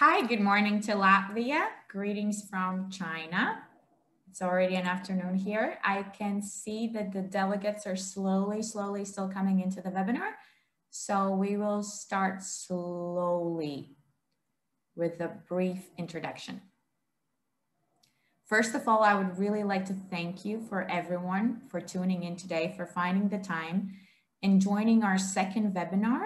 Hi, good morning to Latvia. Greetings from China. It's already an afternoon here. I can see that the delegates are slowly still coming into the webinar. So we will start slowly with a brief introduction. First of all, I would really like to thank you for everyone for tuning in today, for finding the time and joining our second webinar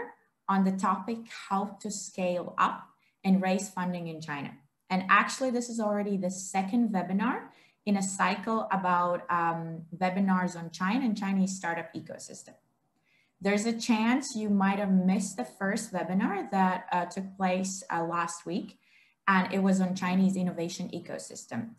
on the topic, how to scale up and raise funding in China. And actually, this is already the second webinar in a cycle about webinars on China and Chinese startup ecosystem. There's a chance you might have missed the first webinar that took place last week, and it was on Chinese innovation ecosystem.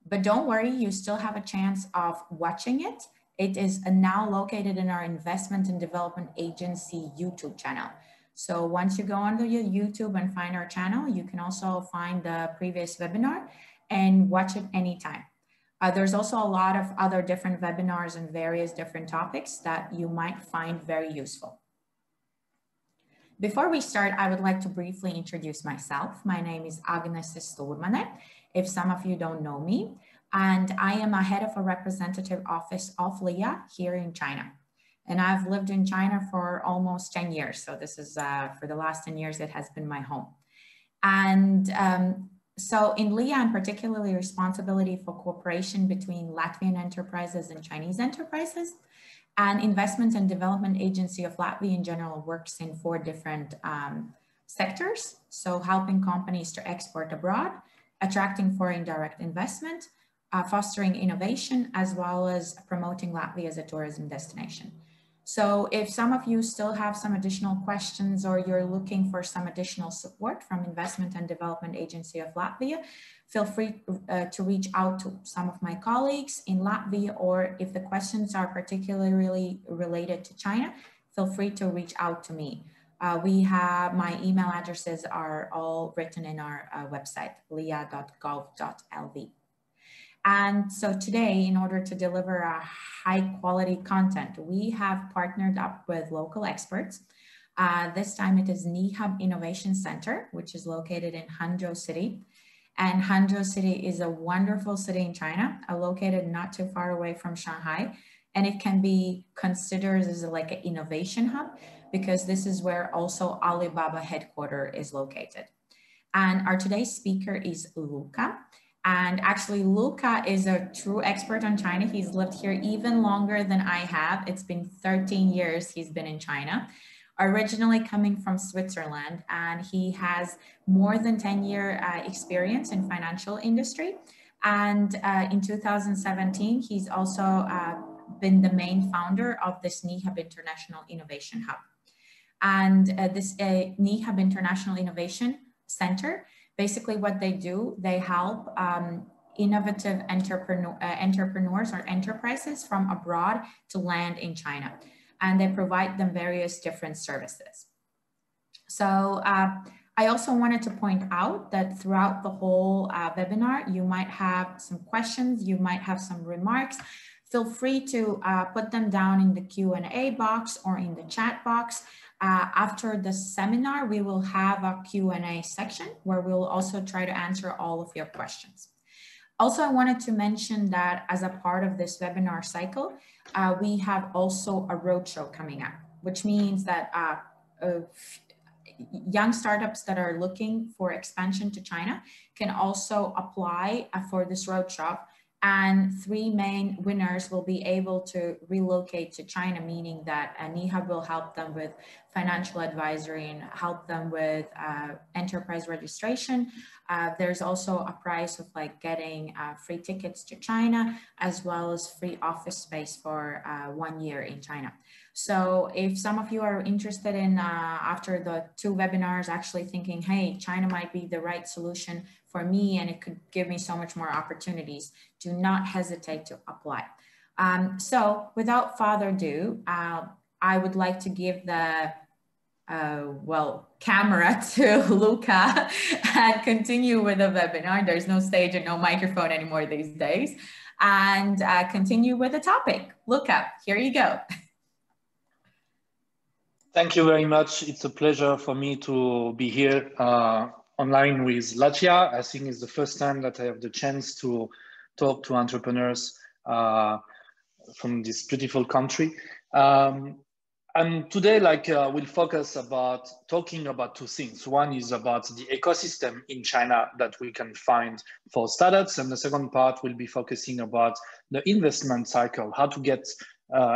But don't worry, you still have a chance of watching it. It is now located in our investment and development agency YouTube channel. So once you go onto your YouTube and find our channel, you can also find the previous webinar and watch it anytime. There's also a lot of other different webinars and various different topics that you might find very useful. Before we start, I would like to briefly introduce myself. My name is Agnes Sturmane, if some of you don't know me, and I am a head of a representative office of LIA here in China. And I've lived in China for almost 10 years. So this is, for the last 10 years, it has been my home. And so in LIA, I'm particularly responsibility for cooperation between Latvian enterprises and Chinese enterprises. And Investment and Development Agency of Latvia in general works in 4 different sectors. So helping companies to export abroad, attracting foreign direct investment, fostering innovation, as well as promoting Latvia as a tourism destination. So if some of you still have some additional questions or you're looking for some additional support from Investment and Development Agency of Latvia, feel free to reach out to some of my colleagues in Latvia, or if the questions are particularly related to China, feel free to reach out to me. We have, my email addresses are all written in our website, lia.gov.lv. And so today, in order to deliver a high quality content, we have partnered up with local experts. This time it is NIHAB Innovation Center, which is located in Hangzhou City. And Hangzhou City is a wonderful city in China, located not too far away from Shanghai. And it can be considered as like an innovation hub, because this is where also Alibaba headquarters is located. And our today's speaker is Luca. And actually, Luca is a true expert on China. He's lived here even longer than I have. It's been 13 years he's been in China, originally coming from Switzerland. And he has more than 10-year experience in financial industry. And in 2017, he's also been the main founder of this NIHAB International Innovation Hub. And this NIHAB International Innovation Center, basically what they do, they help innovative entrepreneurs or enterprises from abroad to land in China. And they provide them various different services. So I also wanted to point out that throughout the whole webinar, you might have some questions, you might have some remarks. Feel free to put them down in the Q&A box or in the chat box. After the seminar, we will have a Q&A section where we'll also try to answer all of your questions. Also, I wanted to mention that as a part of this webinar cycle, we have also a roadshow coming up, which means that young startups that are looking for expansion to China can also apply for this roadshow. And 3 main winners will be able to relocate to China, meaning that NIHAB will help them with financial advisory and help them with enterprise registration. There's also a prize of like getting free tickets to China, as well as free office space for 1 year in China. So if some of you are interested in, after the 2 webinars, actually thinking, hey, China might be the right solution for me and it could give me so much more opportunities, do not hesitate to apply. So without further ado, I would like to give the camera to Luca and continue with the webinar. There's no stage and no microphone anymore these days. And continue with the topic. Luca, here you go. Thank you very much. It's a pleasure for me to be here on online with Latvia. I think it's the first time that I have the chance to talk to entrepreneurs from this beautiful country. And today, we'll focus about talking about two things. One is about the ecosystem in China that we can find for startups. And the second part will be focusing about the investment cycle, how to get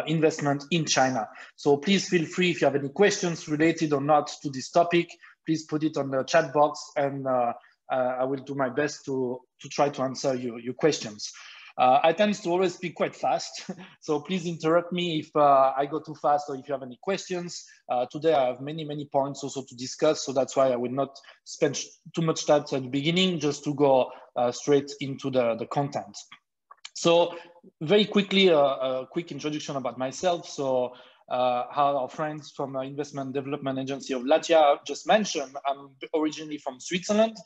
investment in China. So please feel free if you have any questions related or not to this topic, please put it on the chat box, and I will do my best to try to answer your questions. I tend to always speak quite fast, so please interrupt me if I go too fast or if you have any questions. Today I have many points also to discuss, so that's why I will not spend too much time at the beginning, just to go straight into the content. So very quickly, a quick introduction about myself. So how our friends from the Investment Development Agency of Latvia just mentioned, I'm originally from Switzerland,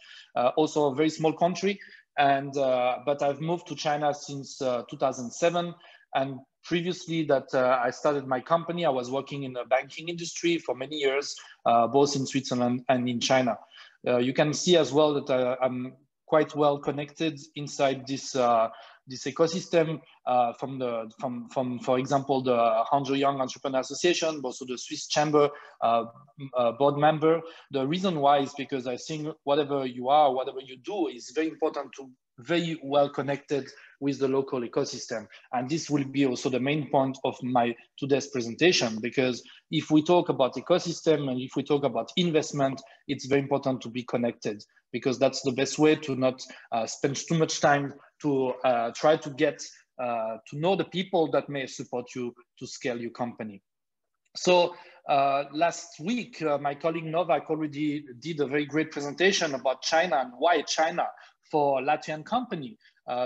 also a very small country. And but I've moved to China since 2007, and previously that I started my company, I was working in the banking industry for many years, both in Switzerland and in China. You can see as well that I'm quite well connected inside this this ecosystem from for example the Hangzhou Young Entrepreneur Association, but also the Swiss Chamber board member. The reason why is because I think whatever you are, whatever you do, is very important to very well connected with the local ecosystem. And this will be also the main point of my today's presentation, because if we talk about ecosystem and if we talk about investment, it's very important to be connected, because that's the best way to not spend too much time to try to get to know the people that may support you to scale your company. So last week, my colleague Novak already did a very great presentation about China and why China for Latvian company.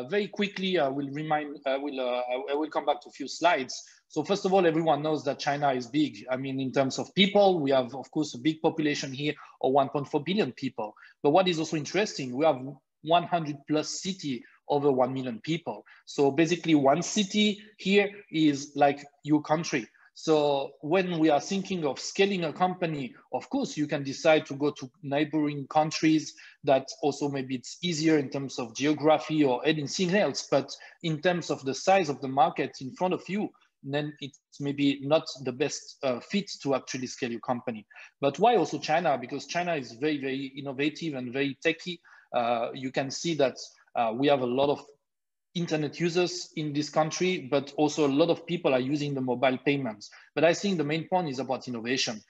Very quickly, I will come back to a few slides. So first of all, everyone knows that China is big. I mean, in terms of people, we have, of course, a big population here of 1.4 billion people. But what is also interesting, we have 100 plus city over 1 million people. So basically one city here is like your country. So when we are thinking of scaling a company, of course, you can decide to go to neighboring countries that also maybe it's easier in terms of geography or anything else. But in terms of the size of the market in front of you, then it's maybe not the best fit to actually scale your company. But why also China? Because China is very, very innovative and very techy. You can see that we have a lot of internet users in this country, but also a lot of people are using the mobile payments. But I think the main point is about innovation.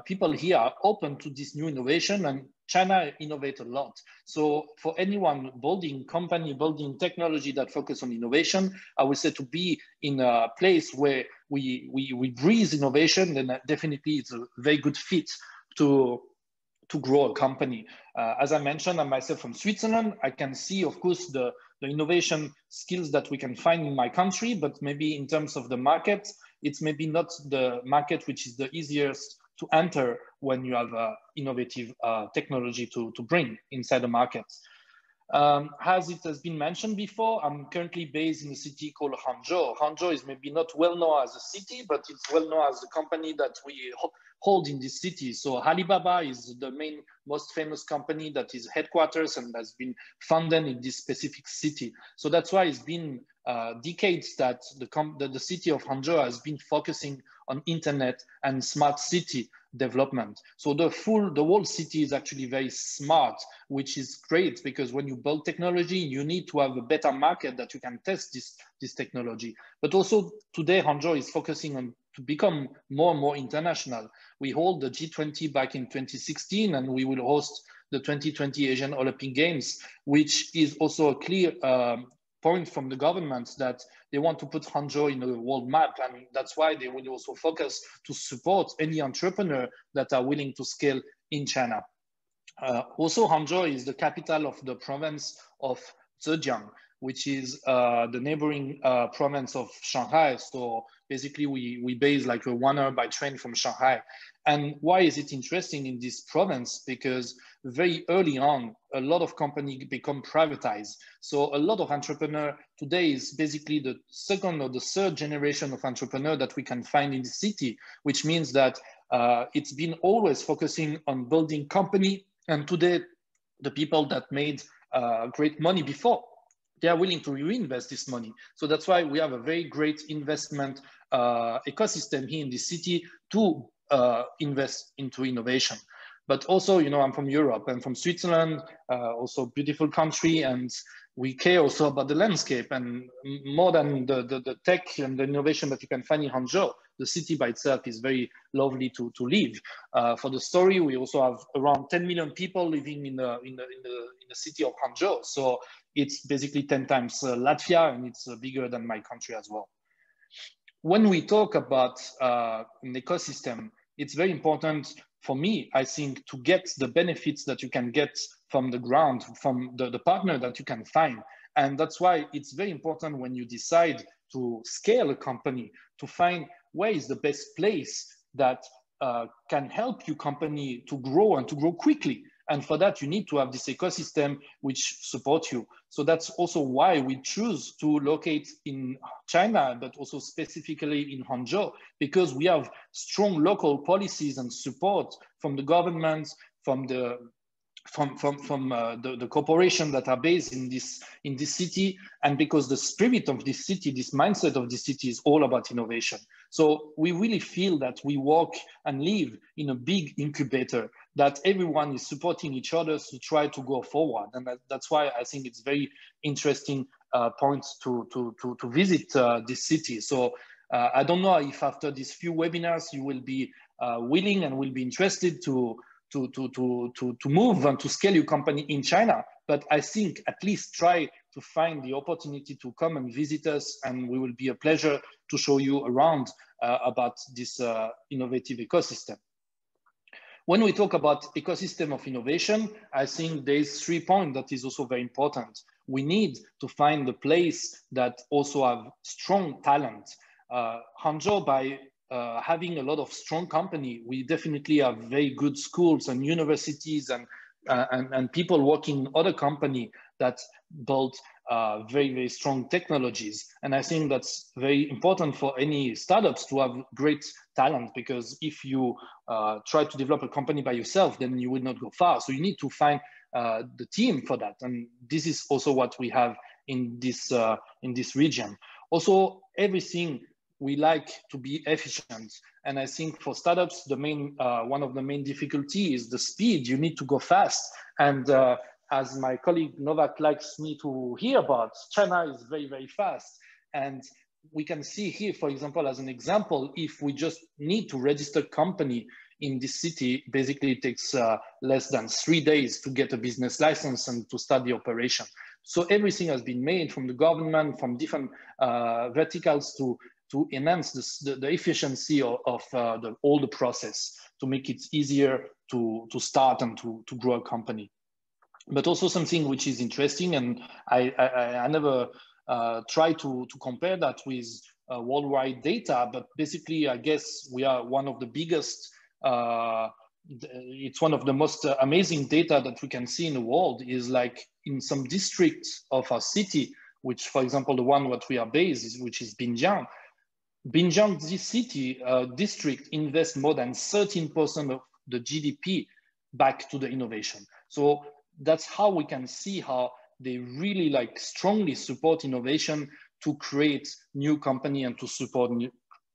People here are open to this new innovation, and China innovates a lot. So for anyone building company, building technology that focus on innovation, I would say to be in a place where we breathe innovation, then definitely it's a very good fit to grow a company. As I mentioned, I'm myself from Switzerland. I can see, of course, the innovation skills that we can find in my country, but maybe in terms of the market, it's maybe not the market which is the easiest to enter when you have innovative technology to bring inside the market. As it has been mentioned before, I'm currently based in a city called Hangzhou. Hangzhou is maybe not well known as a city, but it's well known as the company that we hold in this city. So Alibaba is the most famous company that is headquarters and has been founded in this specific city. So that's why it's been decades that the city of Hangzhou has been focusing on internet and smart city development. So the whole city is actually very smart, which is great, because when you build technology, you need to have a better market that you can test this technology. But also today, Hangzhou is focusing on to become more and more international. We hold the G20 back in 2016, and we will host the 2020 Asian Olympic Games, which is also a clear point from the government that they want to put Hangzhou in the world map. And that's why they will also focus to support any entrepreneur that are willing to scale in China. Also, Hangzhou is the capital of the province of Zhejiang, which is the neighboring province of Shanghai. So basically we base like a 1 hour by train from Shanghai. And why is it interesting in this province? Because very early on, a lot of companies become privatized. So a lot of entrepreneurs today is basically the second or the third generation of entrepreneur that we can find in the city, which means that it's been always focusing on building company. And today, the people that made great money before, they are willing to reinvest this money. So that's why we have a very great investment ecosystem here in the city to invest into innovation. But also, you know, I'm from Europe and from Switzerland, also beautiful country, and we care also about the landscape, and more than the tech and the innovation that you can find in Hangzhou, the city by itself is very lovely to live. For the story, we also have around 10 million people living in the city of Hangzhou. So it's basically 10 times Latvia, and it's bigger than my country as well. When we talk about an ecosystem, it's very important for me, I think, to get the benefits that you can get from the ground, from the partner that you can find. And that's why it's very important when you decide to scale a company to find where is the best place that can help your company to grow and to grow quickly. And for that, you need to have this ecosystem which supports you. So that's also why we choose to locate in China, but also specifically in Hangzhou, because we have strong local policies and support from the government, from the corporation that are based in this city, and because the spirit of this city, this mindset of this city is all about innovation. So we really feel that we work and live in a big incubator, that everyone is supporting each other to try to go forward. And that's why I think it's very interesting point to visit this city. So I don't know if after these few webinars you will be willing and will be interested to move and to scale your company in China. But I think at least try to find the opportunity to come and visit us, and we will be a pleasure to show you around about this innovative ecosystem. When we talk about ecosystem of innovation, I think there's 3 points that is also very important. We need to find the place that also have strong talent. Hangzhou, by having a lot of strong company, we definitely have very good schools and universities and people working in other company that build very, very strong technologies. And I think that's very important for any startups to have great talent, because if you try to develop a company by yourself, then you will not go far. So you need to find the team for that. And this is also what we have in this region. Also, everything we like to be efficient. And I think for startups, the main one of the main difficulty is the speed. You need to go fast. And as my colleague Novak likes me to hear about, China is very, very fast. And we can see here, for example, as an example, if we just need to register company in this city, basically it takes less than 3 days to get a business license and to start the operation. So everything has been made from the government, from different verticals to enhance the efficiency of all the process, to make it easier to start and to grow a company. But also something which is interesting, and I never try to compare that with worldwide data, but basically I guess we are one of the biggest, it's one of the most amazing data that we can see in the world, is like in some districts of our city, which, for example, the one what we are based, which is Binjiang, this city district invests more than 13% of the GDP back to the innovation. So that's how we can see how they really like strongly support innovation to create new company and to support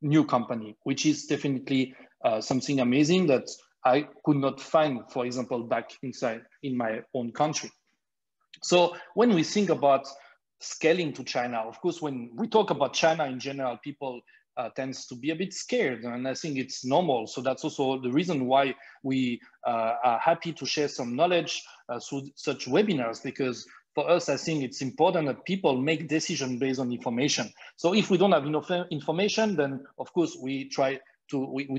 new company, which is definitely something amazing that I could not find, for example, back inside in my own country. So when we think about scaling to China, of course, when we talk about China in general, people tends to be a bit scared, and I think it's normal. So that's also the reason why we are happy to share some knowledge through such webinars, because for us, I think it's important that people make decisions based on information. So if we don't have enough information, then of course we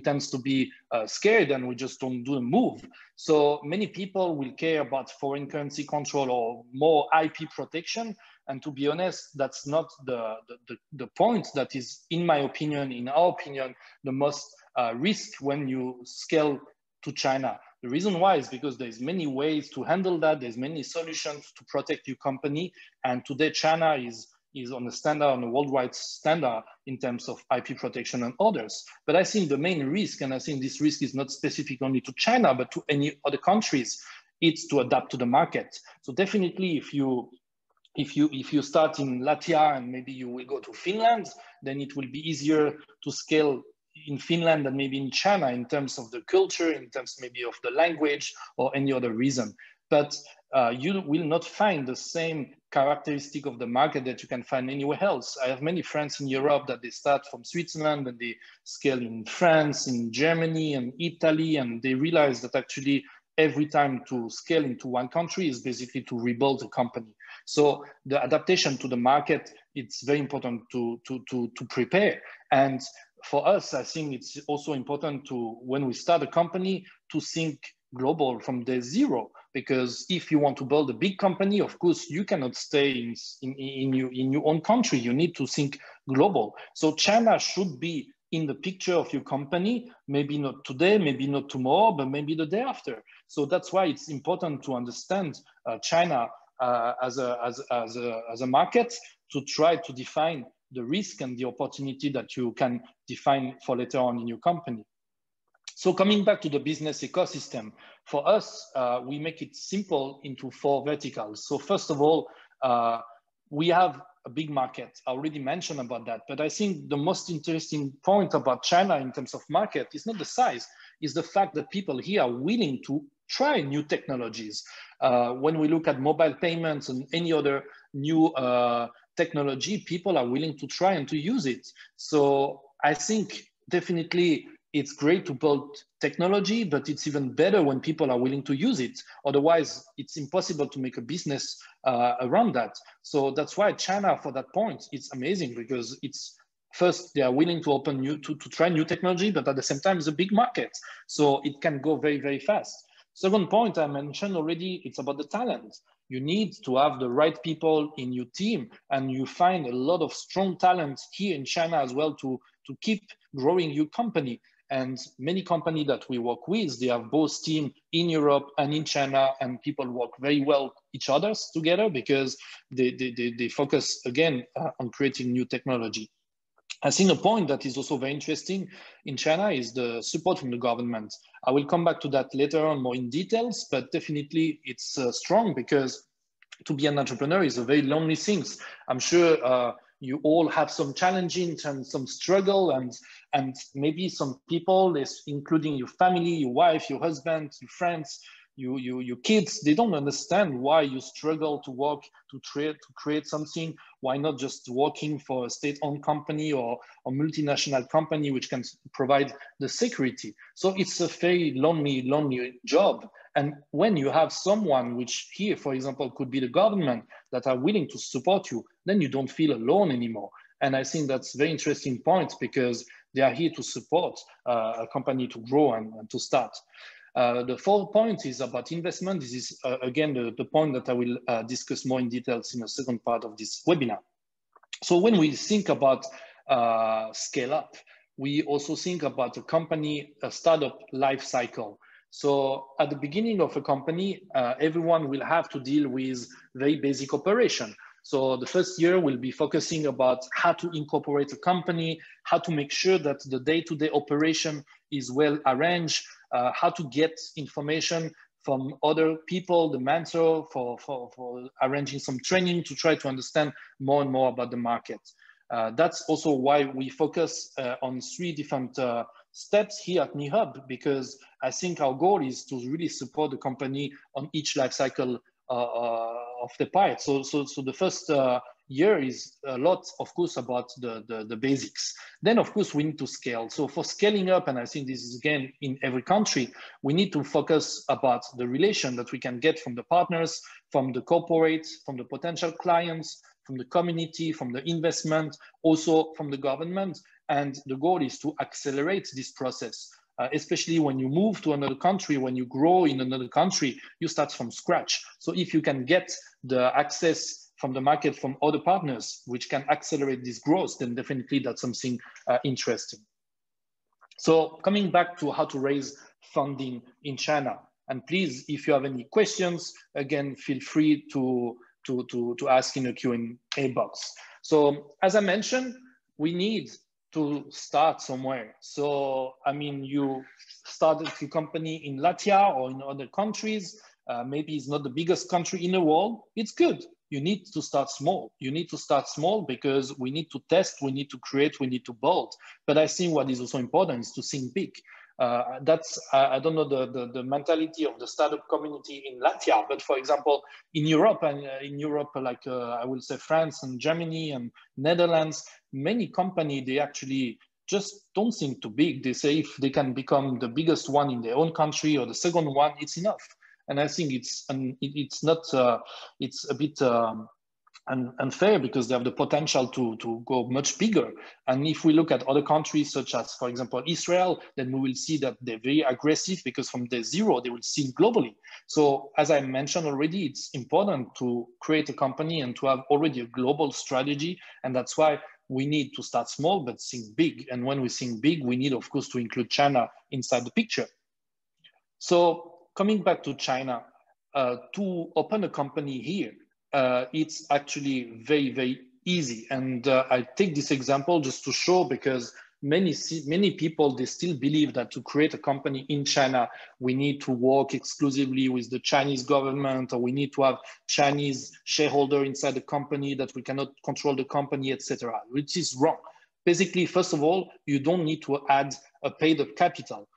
tend to be scared and we just don't do a move. So many people will care about foreign currency control or more IP protection. And to be honest, that's not the point that is, in our opinion, the most risk when you scale to China. The reason why is because there's many ways to handle that. There's many solutions to protect your company. And today China is on a worldwide standard in terms of IP protection and others. But I think the main risk, and I think this risk is not specific only to China, but to any other countries, it's to adapt to the market. So definitely if you start in Latvia and maybe you will go to Finland, then it will be easier to scale in Finland than maybe in China in terms of the culture, in terms maybe of the language or any other reason. But you will not find the same characteristic of the market that you can find anywhere else. I have many friends in Europe that they start from Switzerland and they scale in France, in Germany and Italy, and they realize that actually every time to scale into one country is basically to rebuild a company. So the adaptation to the market, it's very important to prepare. And for us, I think it's also important to, when we start a company, to think global from day zero. Because if you want to build a big company, of course, you cannot stay in your own country. You need to think global. So China should be in the picture of your company, maybe not today, maybe not tomorrow, but maybe the day after. So that's why it's important to understand China as a market, to try to define the risk and the opportunity that you can define for later on in your company. So coming back to the business ecosystem, for us, we make it simple into 4 verticals. So first of all, we have a big market. I already mentioned about that, but I think the most interesting point about China in terms of market is not the size, is the fact that people here are willing to try new technologies. When we look at mobile payments and any other new technology, people are willing to try and to use it. So I think definitely it's great to build technology, but it's even better when people are willing to use it. Otherwise, it's impossible to make a business around that. So that's why China, for that point, it's amazing, because it's first, they are willing to open to try new technology, but at the same time, it's a big market. So it can go very, very fast. Second point I mentioned already, it's about the talent. You need to have the right people in your team, and you find a lot of strong talent here in China as well to keep growing your company. And many companies that we work with, they have both team in Europe and in China, and people work very well each other together because they focus again on creating new technology. I think a point that is also very interesting in China is the support from the government. I will come back to that later on more in details, but definitely it's strong, because to be an entrepreneur is a very lonely thing. I'm sure you all have some challenges and some struggle, and maybe some people, including your family, your wife, your husband, your friends, your kids, they don't understand why you struggle to work, to create something. Why not just working for a state-owned company or a multinational company which can provide the security? So it's a very lonely job. And when you have someone, which here, for example, could be the government, that are willing to support you, then you don't feel alone anymore. And I think that's a very interesting point, because they are here to support a company to grow and to start. The fourth point is about investment. This is, again, the point that I will discuss more in details in the second part of this webinar. So when we think about scale up, we also think about a startup life cycle. So at the beginning of a company, everyone will have to deal with very basic operation. So the first year will be focusing about how to incorporate a company, how to make sure that the day-to-day operation is well arranged, how to get information from other people, the mentor, for arranging some training to try to understand more and more about the market. That's also why we focus on 3 different steps here at MeHub, because I think our goal is to really support the company on each life cycle of the part. So the first year is a lot, of course, about the basics. Then, of course, we need to scale. So for scaling up, and I think this is again in every country, we need to focus about the relation that we can get from the partners, from the corporates, from the potential clients, from the community, from the investment, also from the government. And the goal is to accelerate this process. Especially when you move to another country, when you grow in another country, you start from scratch. So if you can get the access from the market from other partners, which can accelerate this growth, then definitely that's something interesting. So coming back to how to raise funding in China, and please, if you have any questions, again, feel free to ask in the Q&A box. So as I mentioned, we need to start somewhere. So, I mean, you started your company in Latvia or in other countries, maybe it's not the biggest country in the world, it's good. You need to start small. You need to start small because we need to test, we need to create, we need to build. But I think what is also important is to think big. That's, I don't know the mentality of the startup community in Latvia, but for example, in Europe, and like I will say France and Germany and Netherlands, many companies, they actually just don't think too big. They say if they can become the biggest one in their own country or the second one, it's enough. And I think it's not, it's a bit unfair because they have the potential to go much bigger. And if we look at other countries, such as, for example, Israel, then we will see that they're very aggressive because from the zero, they will think globally. So as I mentioned already, it's important to create a company and to have already a global strategy. And that's why we need to start small, but think big. And when we think big, we need, of course, to include China inside the picture. So coming back to China, to open a company here, it's actually very, very easy. And I take this example just to show, because many people, they still believe that to create a company in China, we need to work exclusively with the Chinese government, or we need to have Chinese shareholder inside the company, that we cannot control the company, etc., which is wrong. Basically, first of all, you don't need to add a paid-up capital.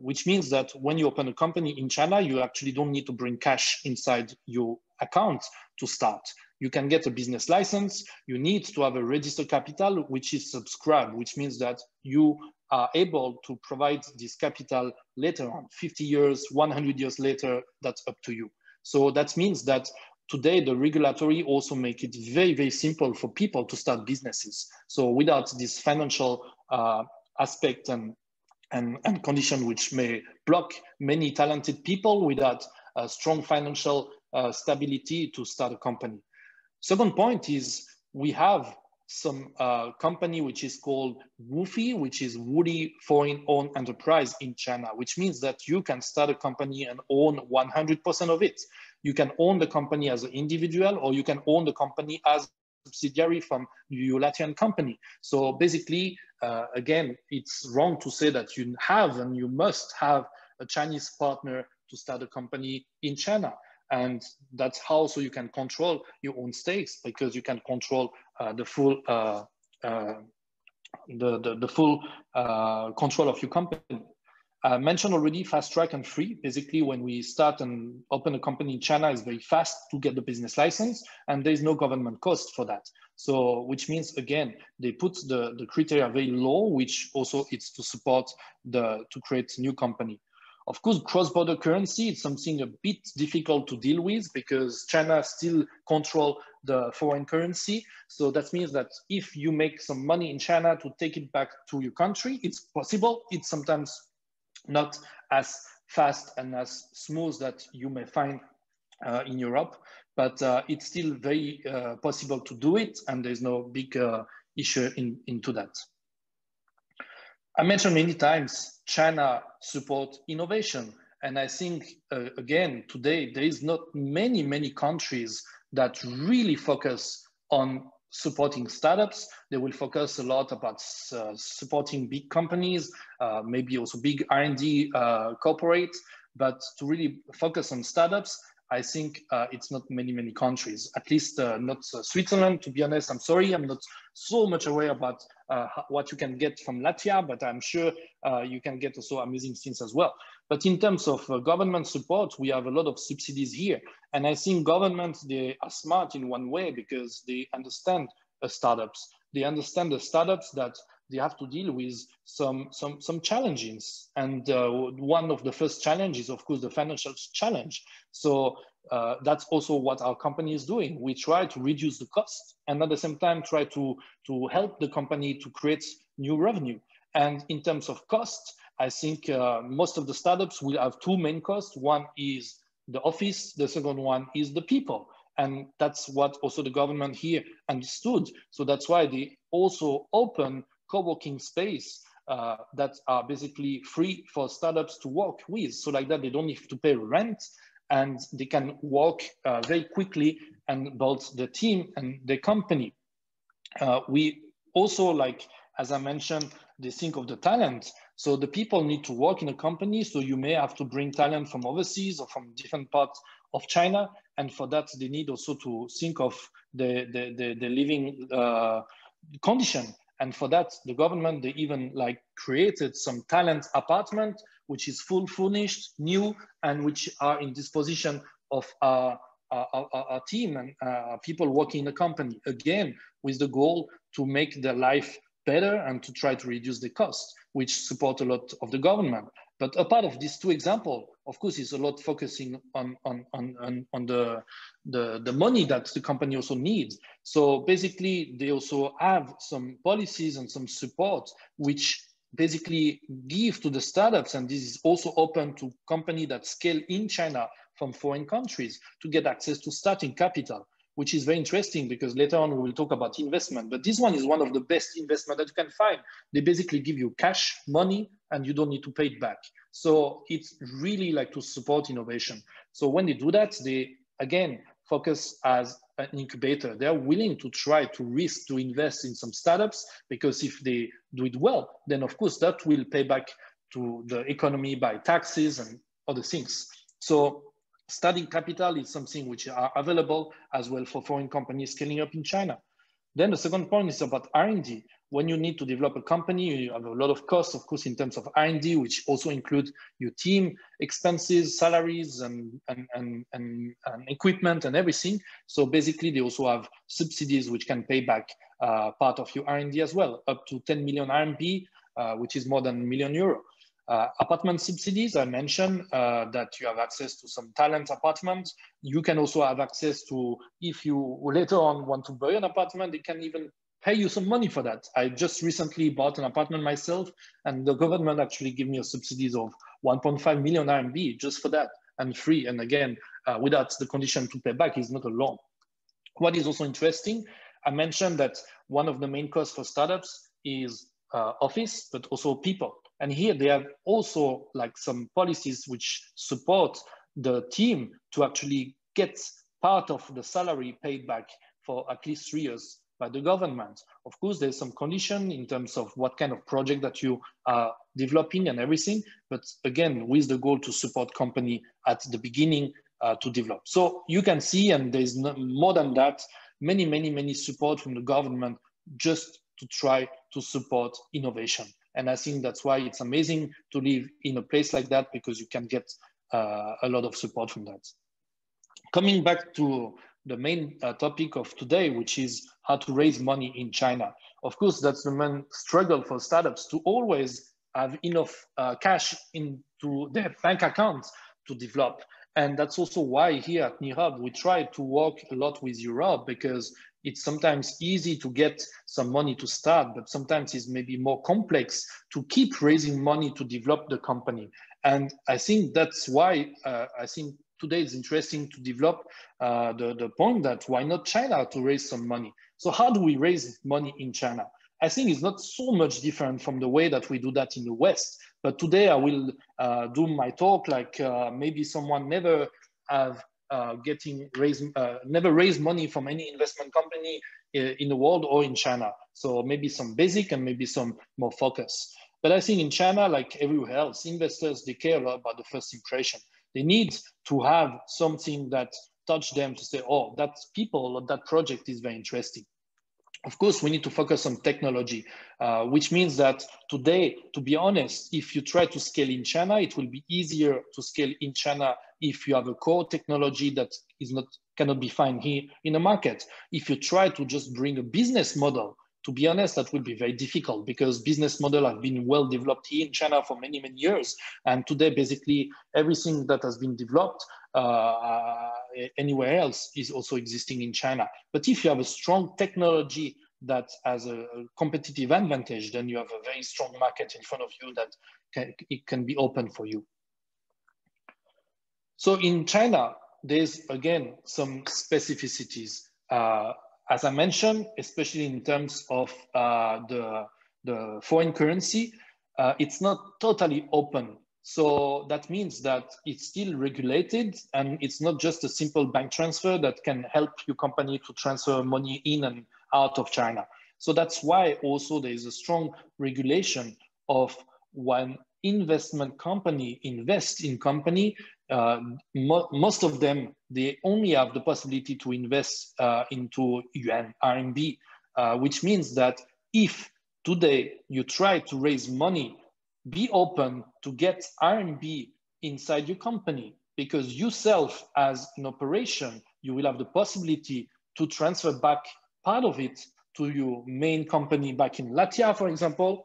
Which means that when you open a company in China, you actually don't need to bring cash inside your account to start. You can get a business license. You need to have a registered capital, which is subscribed, which means that you are able to provide this capital later on, 50 years, 100 years later, that's up to you. So that means that today the regulatory also make it very, very simple for people to start businesses. So without this financial aspect and condition which may block many talented people without a strong financial stability to start a company. Second point is we have some company which is called WOFE, which is Woody Foreign Owned Enterprise in China, which means that you can start a company and own 100% of it. You can own the company as an individual, or you can own the company as subsidiary from your Latvian company. So basically, again, it's wrong to say that you have and you must have a Chinese partner to start a company in China. And that's how so you can control your own stakes, because you can control the full control of your company. I mentioned already fast track and free. Basically, when we start and open a company in China, it's very fast to get the business license, and there's no government cost for that. So, which means, again, they put the criteria very low, which also it's to support to create a new company. Of course, cross-border currency is something a bit difficult to deal with because China still control the foreign currency. So that means that if you make some money in China to take it back to your country, it's possible. It's sometimes not as fast and as smooth that you may find in Europe, but it's still very possible to do it, and there's no big issue into that. I mentioned many times China support innovation, and I think again today there is not many countries that really focus on supporting startups. They will focus a lot about supporting big companies, maybe also big R&D corporates, but to really focus on startups, I think it's not many countries, at least not Switzerland, to be honest. I'm sorry, I'm not so much aware about what you can get from Latvia, but I'm sure you can get also amazing things as well. But in terms of government support, we have a lot of subsidies here. And I think governments, they are smart in one way because they understand startups. They understand the startups that they have to deal with some challenges. And one of the first challenges, of course, the financial challenge. So that's also what our company is doing. We try to reduce the cost and at the same time try to help the company to create new revenue. And in terms of cost, I think most of the startups will have two main costs. One is the office, the second one is the people. And that's what also the government here understood. So that's why they also open co-working space that are basically free for startups to work with. So like that, they don't need to pay rent and they can work very quickly and build the team and the company. We also, like, as I mentioned, they think of the talent. So the people need to work in a company. So you may have to bring talent from overseas or from different parts of China. And for that, they need also to think of the living condition. And for that, the government, they even like created some talent apartment, which is full furnished, new, and which are in disposition of our team and people working in the company, again, with the goal to make their life better and to try to reduce the cost, which support a lot of the government. But a part of these two examples, of course, is a lot focusing on the money that the company also needs. So basically, they also have some policies and some support, which basically give to the startups, and this is also open to companies that scale in China from foreign countries to get access to starting capital, which is very interesting because later on we will talk about investment. But this one is one of the best investment that you can find. They basically give you cash, money, and you don't need to pay it back. So it's really like to support innovation. So when they do that, they, again, focus as an incubator. They're willing to try to risk to invest in some startups, because if they do it well, then of course that will pay back to the economy by taxes and other things. So starting capital is something which are available as well for foreign companies scaling up in China. Then the second point is about R&D. When you need to develop a company, you have a lot of costs, of course, in terms of R&D, which also include your team expenses, salaries, and equipment and everything. So basically, they also have subsidies which can pay back part of your R&D as well, up to 10 million RMB, which is more than €1 million. Apartment subsidies, I mentioned that you have access to some talent apartments. You can also have access to, if you later on want to buy an apartment, they can even pay you some money for that. I just recently bought an apartment myself, and the government actually gave me a subsidies of 1.5 million RMB just for that, and free. And again, without the condition to pay back, is not a loan. What is also interesting, I mentioned that one of the main costs for startups is office, but also people. And here they have also like some policies which support the team to actually get part of the salary paid back for at least 3 years by the government. Of course, there's some condition in terms of what kind of project that you are developing and everything, but again, with the goal to support company at the beginning to develop. So you can see, and there's more than that, many support from the government just to try to support innovation. And I think that's why it's amazing to live in a place like that, because you can get a lot of support from that. Coming back to the main topic of today, which is how to raise money in China. Of course, that's the main struggle for startups, to always have enough cash into their bank accounts to develop. And that's also why here at NIRAB, we try to work a lot with Europe, because it's sometimes easy to get some money to start, but sometimes it's maybe more complex to keep raising money to develop the company. And I think that's why I think today it's interesting to develop the point that why not China to raise some money? So how do we raise money in China? I think it's not so much different from the way that we do that in the West. But today I will do my talk like maybe someone never have never raised money from any investment company in the world or in China. So maybe some basic and maybe some more focus. But I think in China, like everywhere else, investors, they care a lot about the first impression. They need to have something that touch them to say, oh, that people or that project is very interesting. Of course, we need to focus on technology, which means that today, to be honest, if you try to scale in China, it will be easier to scale in China if you have a core technology that cannot be found here in the market. If you try to just bring a business model, to be honest, that will be very difficult, because business models have been well developed here in China for many years. And today, basically, everything that has been developed anywhere else is also existing in China. But if you have a strong technology that has a competitive advantage, then you have a very strong market in front of you that it can be open for you. So in China, there's again some specificities. As I mentioned, especially in terms of the foreign currency, it's not totally open. So that means that it's still regulated, and it's not just a simple bank transfer that can help your company to transfer money in and out of China. So that's why also there is a strong regulation of when investment company invest in company, most of them, they only have the possibility to invest into yuan, RMB, which means that if today you try to raise money, be open to get RMB inside your company, because yourself as an operation, you will have the possibility to transfer back part of it to your main company back in Latvia, for example,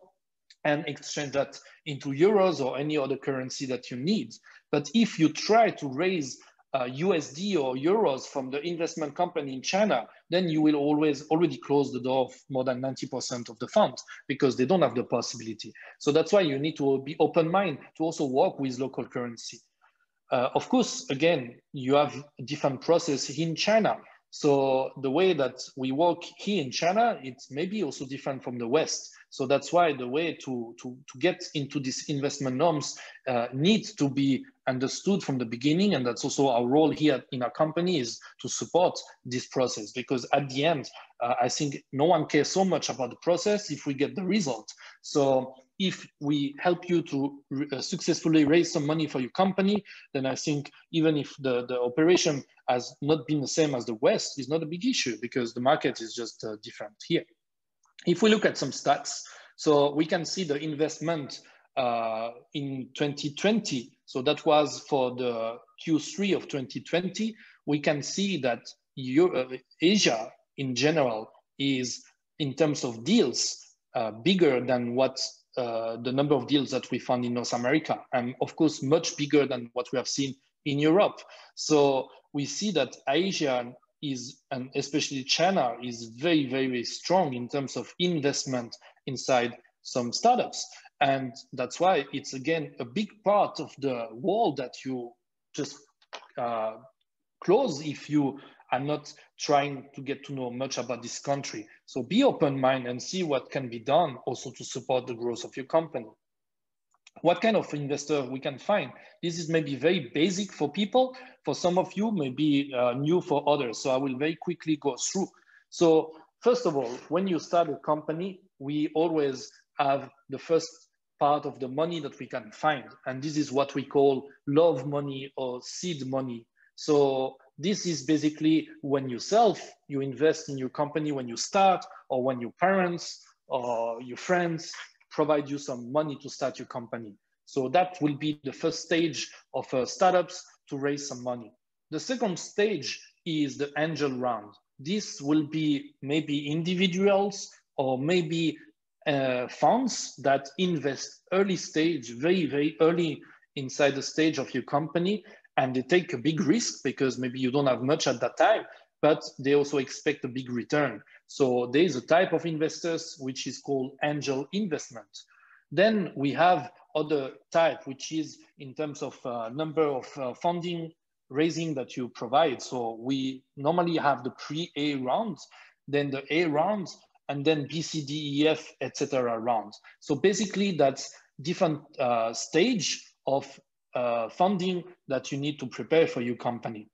and exchange that into euros or any other currency that you need. But if you try to raise USD or euros from the investment company in China, then you will already close the door of more than 90% of the fund, because they don't have the possibility. So that's why you need to be open-minded to also work with local currency. Of course, again, you have a different process in China. So the way that we work here in China, it's maybe also different from the West. So that's why the way to get into these investment norms needs to be understood from the beginning. And that's also our role here in our company, is to support this process, because at the end, I think no one cares so much about the process if we get the result. So if we help you to successfully raise some money for your company, then I think even if the operation has not been the same as the West, is not a big issue, because the market is just different here. If we look at some stats, so we can see the investment in 2020. So that was for the Q3 of 2020. We can see that Asia in general is, in terms of deals, bigger than what the number of deals that we found in North America, and of course, much bigger than what we have seen in Europe. So we see that Asia is, and especially China, is very, very strong in terms of investment inside some startups. And that's why it's, again, a big part of the world that you just close if you are not trying to get to know much about this country. So be open-minded and see what can be done also to support the growth of your company. What kind of investor we can find? This is maybe very basic for people. For some of you, maybe new for others. So I will very quickly go through. So first of all, when you start a company, we always have the first part of the money that we can find. And this is what we call love money or seed money. So this is basically when yourself, you invest in your company when you start, or when your parents or your friends provide you some money to start your company. So that will be the first stage of startups to raise some money. The second stage is the angel round. This will be maybe individuals or maybe funds that invest early stage, very, very early inside the stage of your company. And they take a big risk because maybe you don't have much at that time, but they also expect a big return. So there is a type of investors which is called angel investment. Then we have other type, which is in terms of number of funding raising that you provide. So we normally have the pre-A rounds, then the A rounds, and then B, C, D, E, F, etc. rounds. So basically that's different stage of funding that you need to prepare for your company.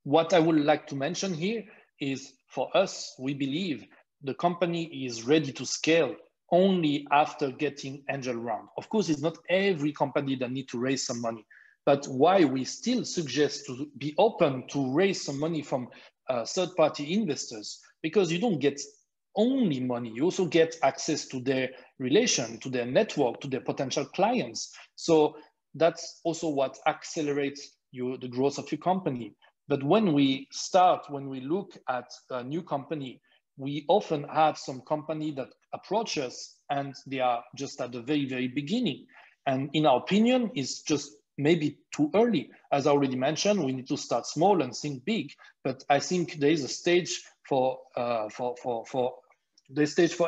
What I would like to mention here is, for us, we believe the company is ready to scale only after getting angel round. Of course, it's not every company that needs to raise some money, but why we still suggest to be open to raise some money from third-party investors, because you don't get only money, you also get access to their relation, to their network, to their potential clients. So that's also what accelerates the growth of your company. But when we look at a new company, we often have some company that approach us and they are just at the very, very beginning. And in our opinion, it's just maybe too early. As I already mentioned, we need to start small and think big. But I think there is a stage for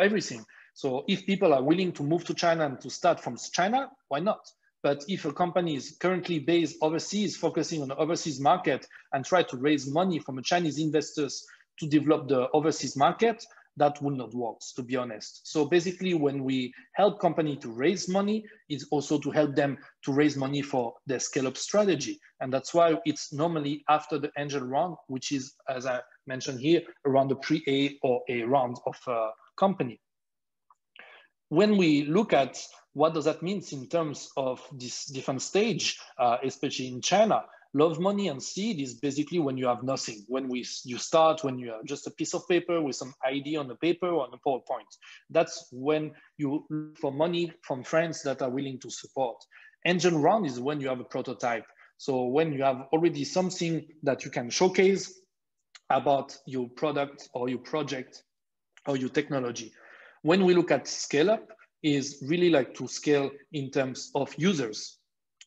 everything. So if people are willing to move to China and to start from China, why not? But if a company is currently based overseas, focusing on the overseas market and try to raise money from Chinese investors to develop the overseas market, that will not work, to be honest. So basically, when we help company to raise money, it's also to help them to raise money for their scale-up strategy. And that's why it's normally after the angel round, which is, as I mentioned here, around the pre-A or A round of company. when we look at what does that mean in terms of this different stage, especially in China, love money and seed is basically when you have nothing, when you start, when you have just a piece of paper with some idea on the paper or on a PowerPoint. That's when you look for money from friends that are willing to support. Angel round is when you have a prototype. So when you have already something that you can showcase about your product or your project or your technology. When we look at scale up, is really like to scale in terms of users.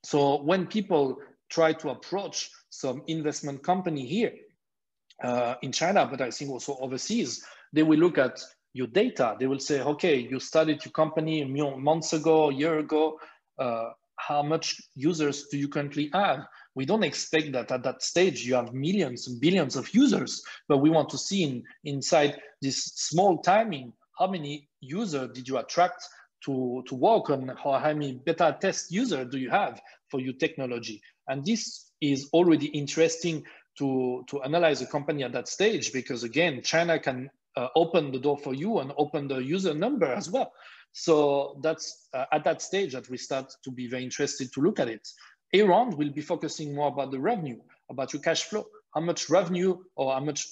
So when people try to approach some investment company here in China, but I think also overseas, they will look at your data. They will say, okay, you started your company months ago, a year ago. How much users do you currently have? We don't expect that at that stage you have millions and billions of users, but we want to see inside this small timing, how many users did you attract to work on, or how many beta test users do you have for your technology? And this is already interesting to analyze a company at that stage, because again, China can open the door for you and open the user number as well. So that's at that stage that we start to be very interested to look at it. A round will be focusing more about the revenue, about your cash flow. How much revenue or how much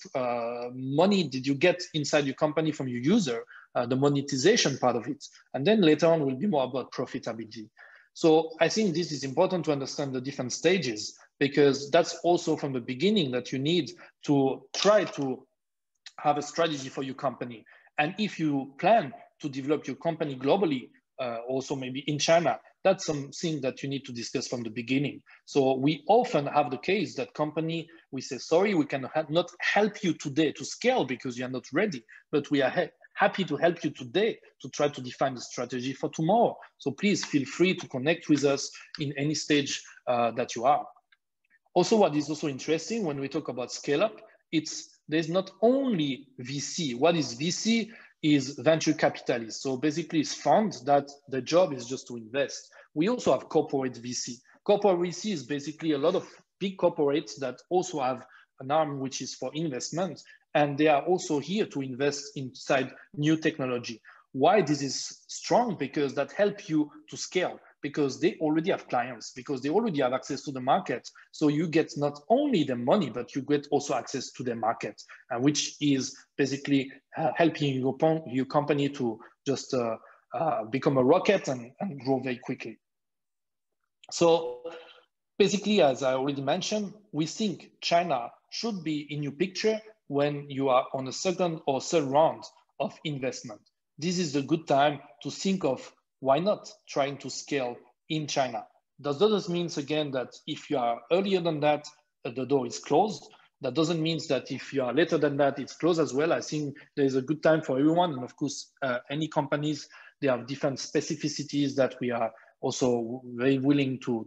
money did you get inside your company from your user, the monetization part of it. And then later on will be more about profitability. So I think this is important to understand the different stages, because that's also from the beginning that you need to try to have a strategy for your company. And if you plan to develop your company globally, also maybe in China, that's something that you need to discuss from the beginning. So we often have the case that company, we say, sorry, we cannot not help you today to scale because you are not ready, but we are happy to help you today to try to define the strategy for tomorrow. So please feel free to connect with us in any stage that you are. Also, what is also interesting when we talk about scale up, there's not only VC. What is VC? Is venture capitalists. So basically it's funds that the job is just to invest. We also have corporate VC. Corporate VC is basically a lot of big corporates that also have an arm which is for investment, and they are also here to invest inside new technology. Why this is strong? Because that helps you to scale, because they already have clients, because they already have access to the market. So you get not only the money, but you get also access to the market, which is basically helping your company to just become a rocket and grow very quickly. So basically, as I already mentioned, we think China should be in your picture when you are on a second or third round of investment. This is the good time to think of why not trying to scale in China. That doesn't mean, again, that if you are earlier than that, the door is closed. That doesn't mean that if you are later than that, it's closed as well. I think there's a good time for everyone. And of course, any companies, they have different specificities that we are also very willing to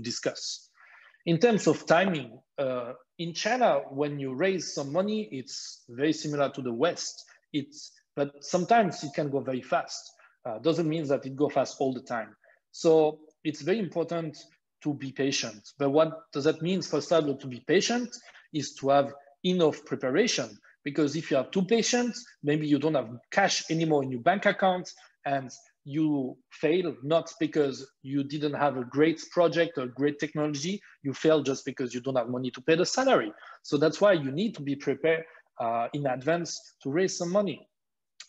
discuss. In terms of timing, in China, when you raise some money, it's very similar to the West. But sometimes it can go very fast. Doesn't mean that it goes fast all the time. So it's very important to be patient. But what does that mean for startup to be patient is to have enough preparation. Because if you are too patient, maybe you don't have cash anymore in your bank account and you fail not because you didn't have a great project or great technology, you fail just because you don't have money to pay the salary. So that's why you need to be prepared in advance to raise some money.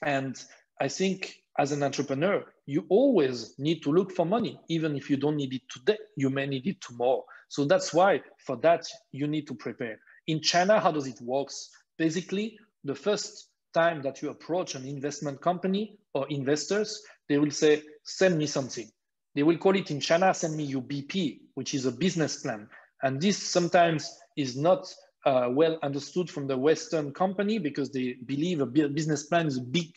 And I think as an entrepreneur, you always need to look for money. Even if you don't need it today, you may need it tomorrow. So that's why for that, you need to prepare. In China, how does it work? Basically, the first time that you approach an investment company or investors, they will say, send me something. They will call it in China, send me your BP, which is a business plan. And this sometimes is not well understood from the Western company because they believe a business plan is a big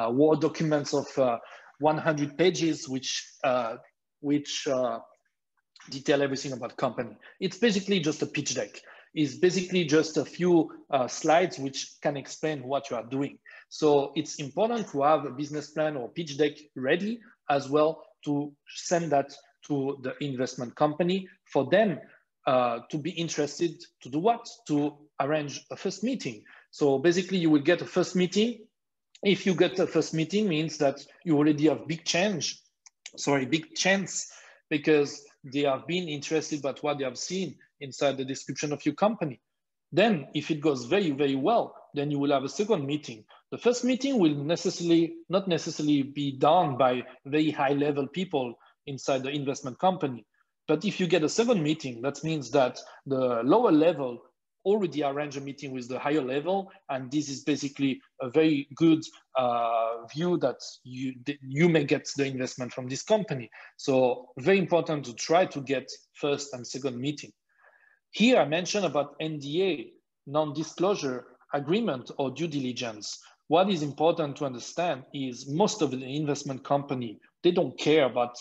Word documents of 100 pages, which detail everything about company. It's basically just a pitch deck. It's basically just a few slides which can explain what you are doing. So it's important to have a business plan or pitch deck ready as well to send that to the investment company for them to be interested to do what? To arrange a first meeting. So basically you will get a first meeting If you get the first meeting, means that you already have big chance, because they have been interested by what they have seen inside the description of your company. Then if it goes very, very well, then you will have a second meeting. The first meeting will not necessarily be done by very high level people inside the investment company. But if you get a second meeting, that means that the lower level already arrange a meeting with the higher level, and this is basically a very good view that you may get the investment from this company. So very important to try to get first and second meeting. Here I mentioned about NDA, non-disclosure agreement or due diligence. What is important to understand is most of the investment company, they don't care about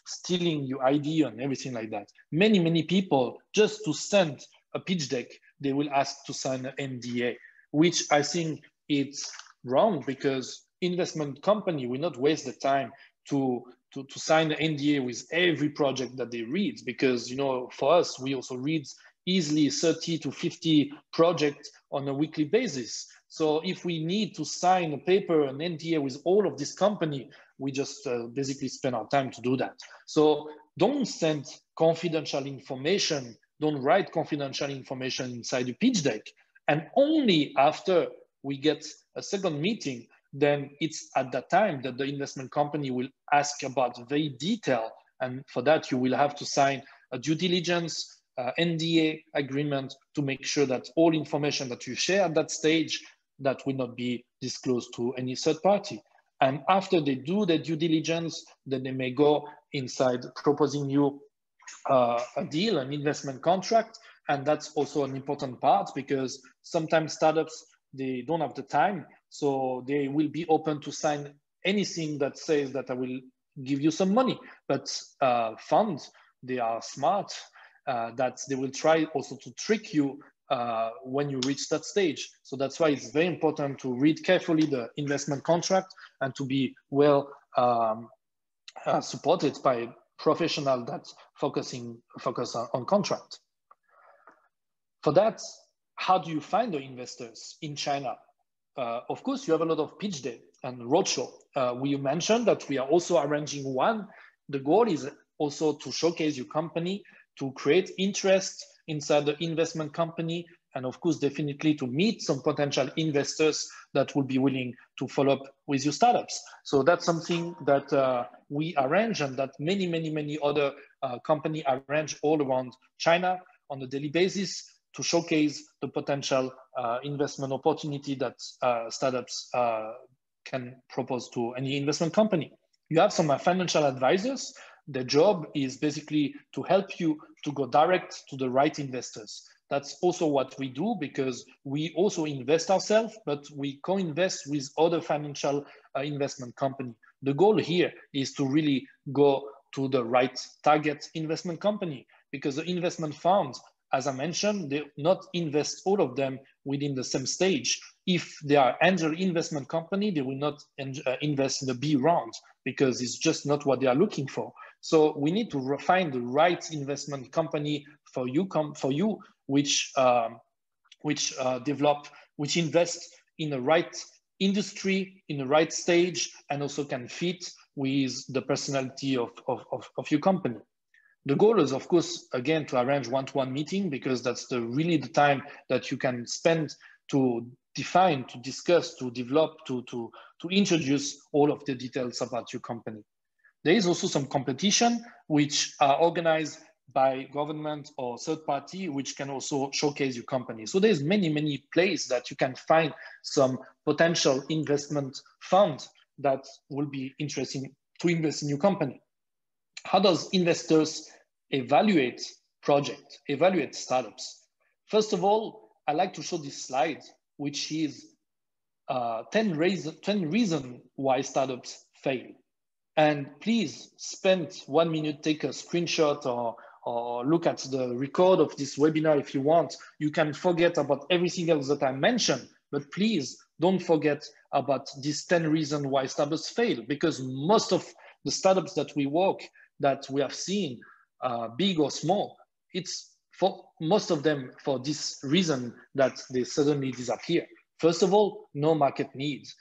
stealing your ID and everything like that. Many people, just to send a pitch deck, they will ask to sign an NDA, which I think it's wrong, because investment company will not waste the time to sign the NDA with every project that they read, because for us, we also read easily 30 to 50 projects on a weekly basis. So if we need to sign a paper, an NDA with all of this company, we just basically spend our time to do that. So don't send confidential information, don't write confidential information inside your pitch deck. And only after we get a second meeting, then it's at that time that the investment company will ask about very detail. And for that, you will have to sign a due diligence, NDA agreement to make sure that all information that you share at that stage, that will not be disclosed to any third party. And after they do the due diligence, then they may go inside proposing you a deal, an investment contract. And that's also an important part, because sometimes startups, they don't have the time. So they will be open to sign anything that says that I will give you some money. But funds, they are smart, that they will try also to trick you when you reach that stage. So that's why it's very important to read carefully the investment contract and to be well supported by professional that focus on contract. For that, how do you find the investors in China? Of course, you have a lot of pitch day and roadshow. We mentioned that we are also arranging one. The goal is also to showcase your company, to create interest inside the investment company, and of course, definitely to meet some potential investors that will be willing to follow up with your startups. So that's something that we arrange, and that many other companies arrange all around China on a daily basis to showcase the potential investment opportunity that startups can propose to any investment company. You have some financial advisors. Their job is basically to help you to go direct to the right investors. That's also what we do, because we also invest ourselves, but we co-invest with other financial investment company. The goal here is to really go to the right target investment company, because the investment funds, as I mentioned, they not invest all of them within the same stage. If they are angel investment company, they will not invest in the B round, because it's just not what they are looking for. So we need to find the right investment company for you, which invest in the right industry, in the right stage, and also can fit with the personality of your company. The goal is, of course, again, to arrange one-to-one meeting, because that's really the time that you can spend to define, to discuss, to develop, to introduce all of the details about your company. There is also some competition which are organized by government or third party, which can also showcase your company. So there's many places that you can find some potential investment fund that will be interesting to invest in your company. How does investors evaluate project, evaluate startups? First of all, I like to show this slide, which is 10 reasons why startups fail. And please spend 1 minute, take a screenshot or look at the record of this webinar if you want. You can forget about everything else that I mentioned, but please don't forget about these 10 reasons why startups fail, because most of the startups that we have seen, big or small, it's for most of them for this reason that they suddenly disappear. First of all, no market needs.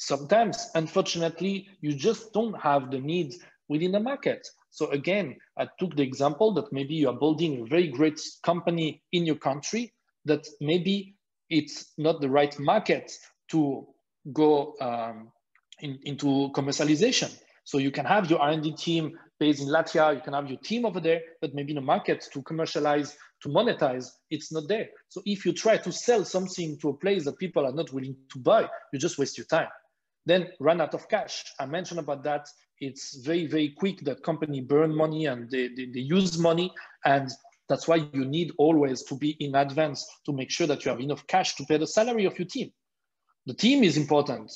Sometimes, unfortunately, you just don't have the need within the market. So again, I took the example that maybe you are building a very great company in your country, that maybe it's not the right market to go into commercialization. So you can have your R&D team based in Latvia, you can have your team over there, but maybe the market to commercialize, to monetize, it's not there. So if you try to sell something to a place that people are not willing to buy, you just waste your time. Then run out of cash. I mentioned about that. It's very, very quick that company burn money and they use money. And that's why you need always to be in advance to make sure that you have enough cash to pay the salary of your team. The team is important.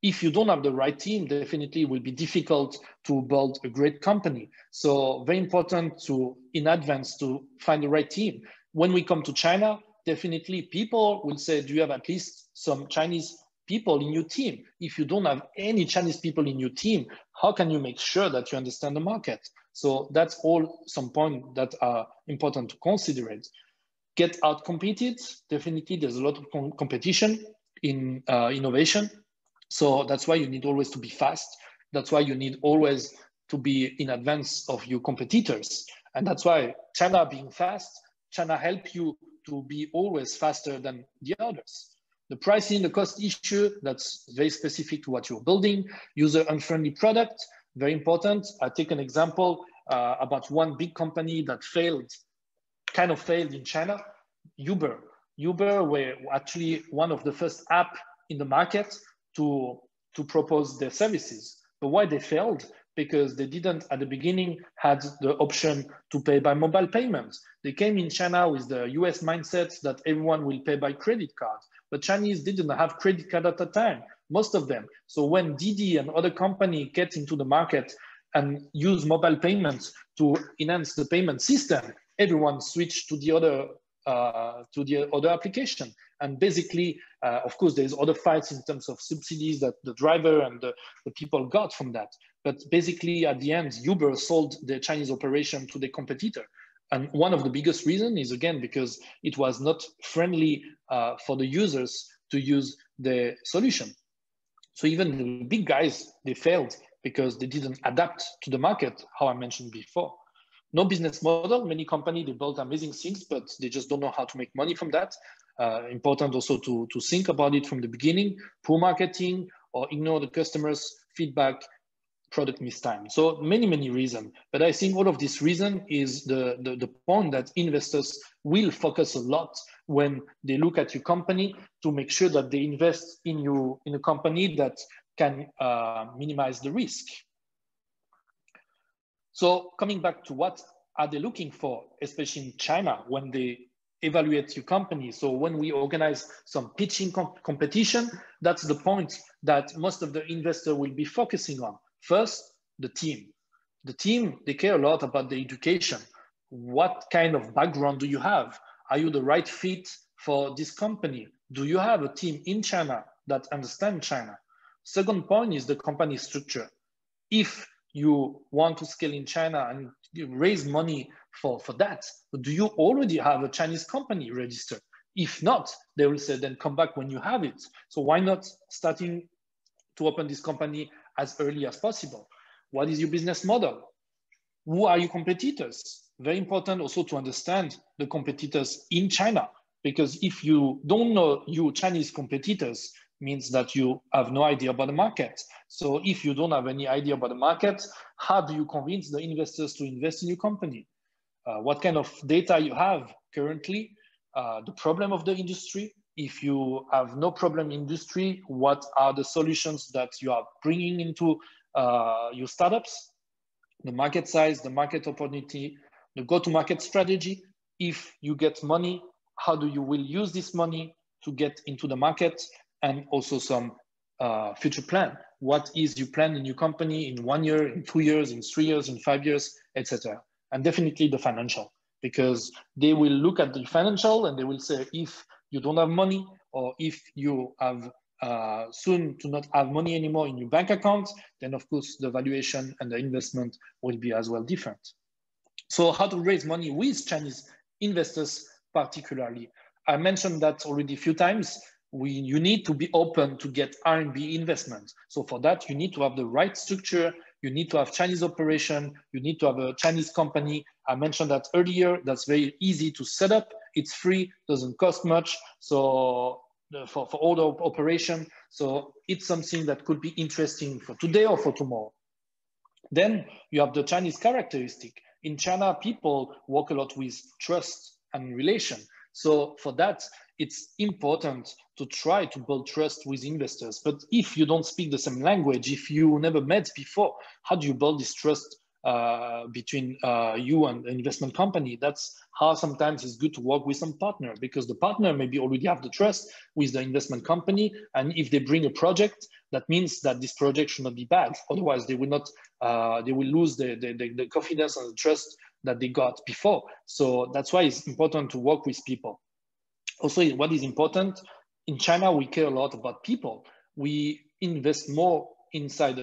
If you don't have the right team, definitely it will be difficult to build a great company. So very important to, in advance, to find the right team. When we come to China, definitely people will say, do you have at least some Chinese people in your team? If you don't have any Chinese people in your team, how can you make sure that you understand the market? So that's all some points that are important to consider it. Get out competed. Definitely there's a lot of competition in innovation. So that's why you need always to be fast. That's why you need always to be in advance of your competitors. And that's why China being fast, China help you to be always faster than the others. The pricing, the cost issue, that's very specific to what you're building. User-unfriendly product, very important. I take an example about one big company that kind of failed in China, Uber. Uber were actually one of the first apps in the market to propose their services. But why they failed? Because they didn't, at the beginning, had the option to pay by mobile payments. They came in China with the US mindset that everyone will pay by credit card. But Chinese didn't have credit card at the time, most of them. So when Didi and other companies get into the market and use mobile payments to enhance the payment system, everyone switched to the other application. And basically, of course, there's other fights in terms of subsidies that the driver and the people got from that. But basically, at the end, Uber sold the Chinese operation to the competitor. And one of the biggest reasons is, again, because it was not friendly for the users to use the solution. So even the big guys, they failed because they didn't adapt to the market, how I mentioned before. No business model. Many companies, they build amazing things, but they just don't know how to make money from that. Important also to think about it from the beginning. Poor marketing or ignore the customers' feedback, product mistime. So many reasons. But I think all of this reason is the point that investors will focus a lot when they look at your company to make sure that they invest in a company that can minimize the risk. So coming back to what are they looking for, especially in China, when they evaluate your company. So when we organize some pitching competition, that's the point that most of the investors will be focusing on. First, the team. The team, they care a lot about the education. What kind of background do you have? Are you the right fit for this company? Do you have a team in China that understands China? Second point is the company structure. If you want to scale in China and you raise money for that, do you already have a Chinese company registered? If not, they will say, then come back when you have it. So why not starting to open this company as early as possible? What is your business model? Who are your competitors? Very important also to understand the competitors in China, because if you don't know your Chinese competitors, means that you have no idea about the market. So if you don't have any idea about the market, how do you convince the investors to invest in your company? What kind of data you have currently? The problem of the industry. If you have no problem in industry, what are the solutions that you are bringing into your startups? The market size, the market opportunity, the go-to-market strategy. If you get money, how do you will use this money to get into the market? And also some future plan. What is your plan in your company in 1 year, in 2 years, in 3 years, in 5 years, etc. And definitely the financial, because they will look at the financial and they will say, if you don't have money, or if you have soon to not have money anymore in your bank account, then of course the valuation and the investment will be as well different. So how to raise money with Chinese investors particularly? I mentioned that already a few times. you need to be open to get R&D investment. So for that, you need to have the right structure. You need to have Chinese operation. You need to have a Chinese company. I mentioned that earlier. That's very easy to set up. It's free, doesn't cost much. So for all the operation. So it's something that could be interesting for today or for tomorrow. Then you have the Chinese characteristic. In China, people work a lot with trust and relation. So for that, it's important to try to build trust with investors. But if you don't speak the same language, if you never met before, how do you build this trust between you and an investment company? That's how sometimes it's good to work with some partner, because the partner maybe already have the trust with the investment company. And if they bring a project, that means that this project should not be bad. Otherwise, they will not. They will lose the confidence and the trust that they got before. So that's why it's important to work with people. Also, what is important, in China, we care a lot about people. We invest more inside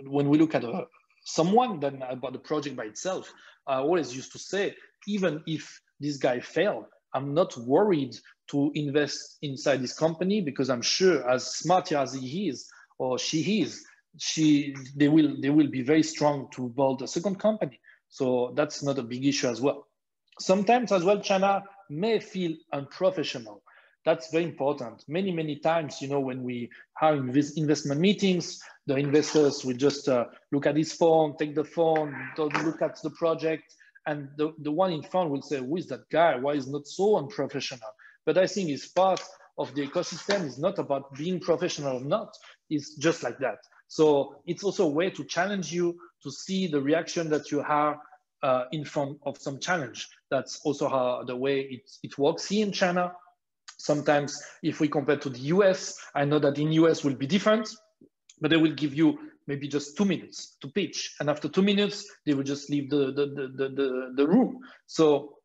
when we look at someone than about the project by itself. I always used to say, even if this guy failed, I'm not worried to invest inside this company, because I'm sure as smart as he is or she is, they will be very strong to build a second company. So that's not a big issue as well. Sometimes as well, China may feel unprofessional. That's very important. Many times, when we have investment meetings, the investors will just look at his phone, take the phone, don't look at the project. And the one in front will say, who is that guy? Why is not so unprofessional? But I think it's part of the ecosystem. It's not about being professional or not. It's just like that. So it's also a way to challenge you to see the reaction that you have in front of some challenge. That's also how the way it works here in China. Sometimes if we compare to the US, I know that in US will be different, but they will give you maybe just 2 minutes to pitch. And after 2 minutes, they will just leave the room. So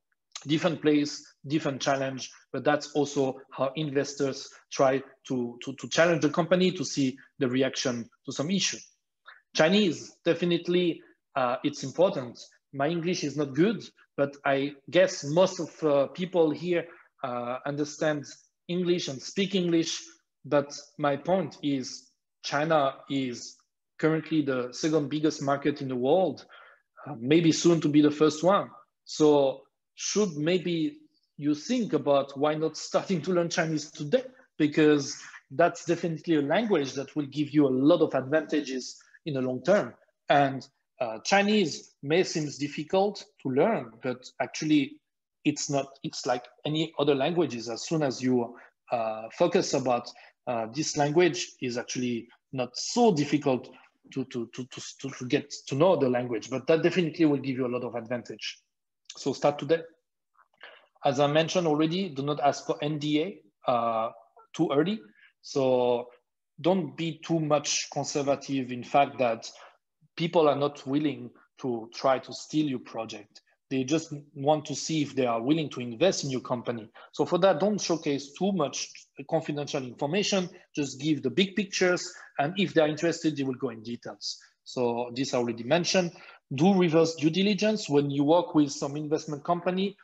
different place, different challenge, but that's also how investors try to challenge the company to see the reaction to some issue. Chinese, definitely, it's important. My English is not good, but I guess most of people here understand English and speak English. But my point is, China is currently the second biggest market in the world, maybe soon to be the first one. So should maybe you think about why not starting to learn Chinese today? Because that's definitely a language that will give you a lot of advantages in the long term. And Chinese may seem difficult to learn, but actually it's not. It's like any other languages. As soon as you focus about this language, is actually not so difficult to get to know the language, but that definitely will give you a lot of advantage. So start today. As I mentioned already, do not ask for NDA too early. So don't be too much conservative in fact that people are not willing to try to steal your project. They just want to see if they are willing to invest in your company. So for that, don't showcase too much confidential information. Just give the big pictures. And if they're interested, they will go in details. So this I already mentioned. Do reverse due diligence. When you work with some investment company,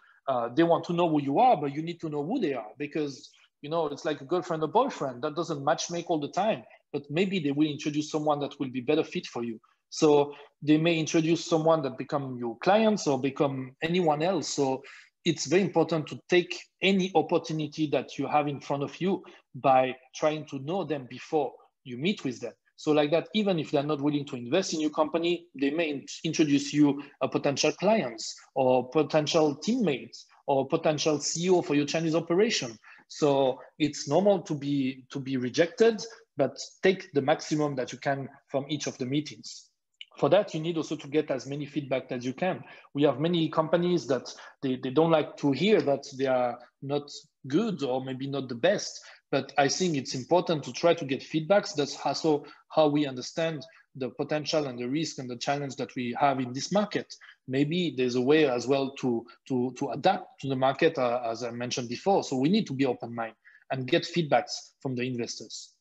they want to know who you are, but you need to know who they are, because it's like a girlfriend or boyfriend. That doesn't match make all the time, but maybe they will introduce someone that will be better fit for you. So they may introduce someone that become your clients or become anyone else. So it's very important to take any opportunity that you have in front of you by trying to know them before you meet with them. So like that, even if they're not willing to invest in your company, they may introduce you a potential clients or potential teammates or potential CEO for your Chinese operation. So it's normal to be rejected, but take the maximum that you can from each of the meetings. For that, you need also to get as many feedback as you can. We have many companies that they don't like to hear that they are not good or maybe not the best. But I think it's important to try to get feedbacks. That's also how we understand the potential and the risk and the challenge that we have in this market. Maybe there's a way as well to adapt to the market, as I mentioned before. So we need to be open-minded and get feedbacks from the investors.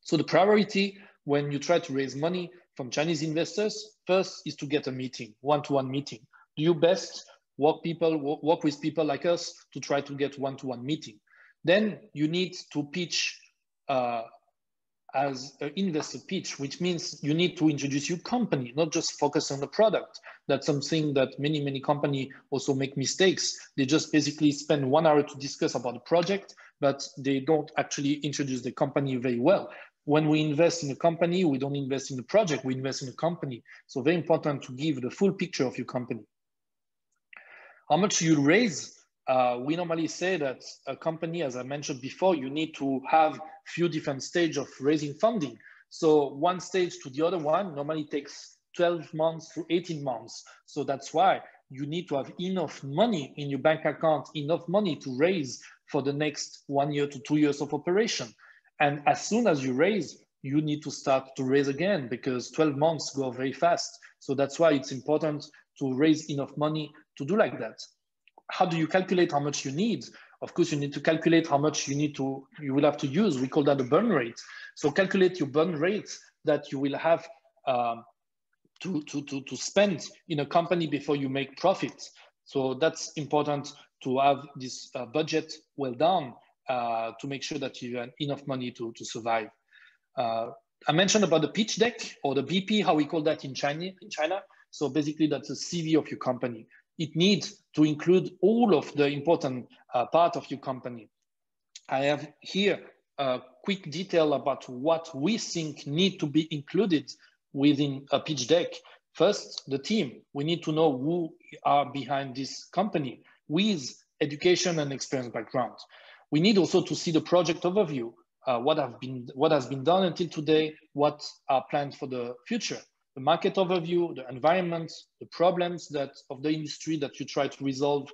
So the priority when you try to raise money from Chinese investors, first is to get a meeting, one-to-one meeting. Do your best, work with people like us to try to get one-to-one meeting. Then you need to pitch as an investor pitch, which means you need to introduce your company, not just focus on the product. That's something that many companies also make mistakes. They just basically spend 1 hour to discuss about the project, but they don't actually introduce the company very well. When we invest in a company, we don't invest in the project, we invest in the company. So very important to give the full picture of your company. How much you raise? We normally say that a company, as I mentioned before, you need to have few different stages of raising funding. So one stage to the other one normally takes 12 months to 18 months. So that's why you need to have enough money in your bank account, enough money to raise for the next 1 year to 2 years of operation. And as soon as you raise, you need to start to raise again because 12 months go very fast. So that's why it's important to raise enough money to do like that. How do you calculate how much you need? Of course, you need to calculate how much you will have to use. We call that the burn rate. So calculate your burn rate that you will have to spend in a company before you make profit. So that's important to have this budget well done to make sure that you have enough money to survive. I mentioned about the pitch deck or the BP, how we call that in China. So basically that's a CV of your company. It needs to include all of the important part of your company. I have here a quick detail about what we think need to be included within a pitch deck. First, the team. We need to know who are behind this company with education and experience background. We need also to see the project overview, what has been done until today, what are planned for the future. The market overview, the environment, the problems of the industry that you try to resolve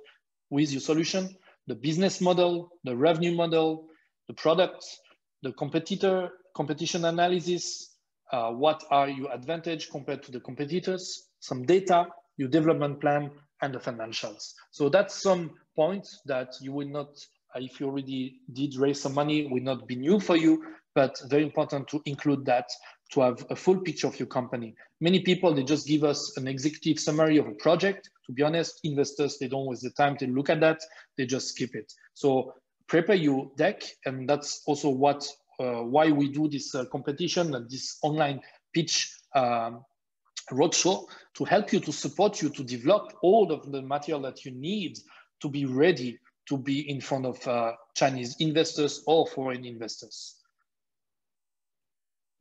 with your solution, the business model, the revenue model, the products, the competition analysis, what are your advantage compared to the competitors, some data, your development plan, and the financials. So that's some points that you will not, if you already did raise some money, will not be new for you, but very important to include that to have a full picture of your company. Many people, they just give us an executive summary of a project. To be honest, investors, they don't waste the time to look at that. They just skip it. So prepare your deck. And that's also why we do this competition and this online pitch roadshow to help you, to support you, to develop all of the material that you need to be ready to be in front of Chinese investors or foreign investors.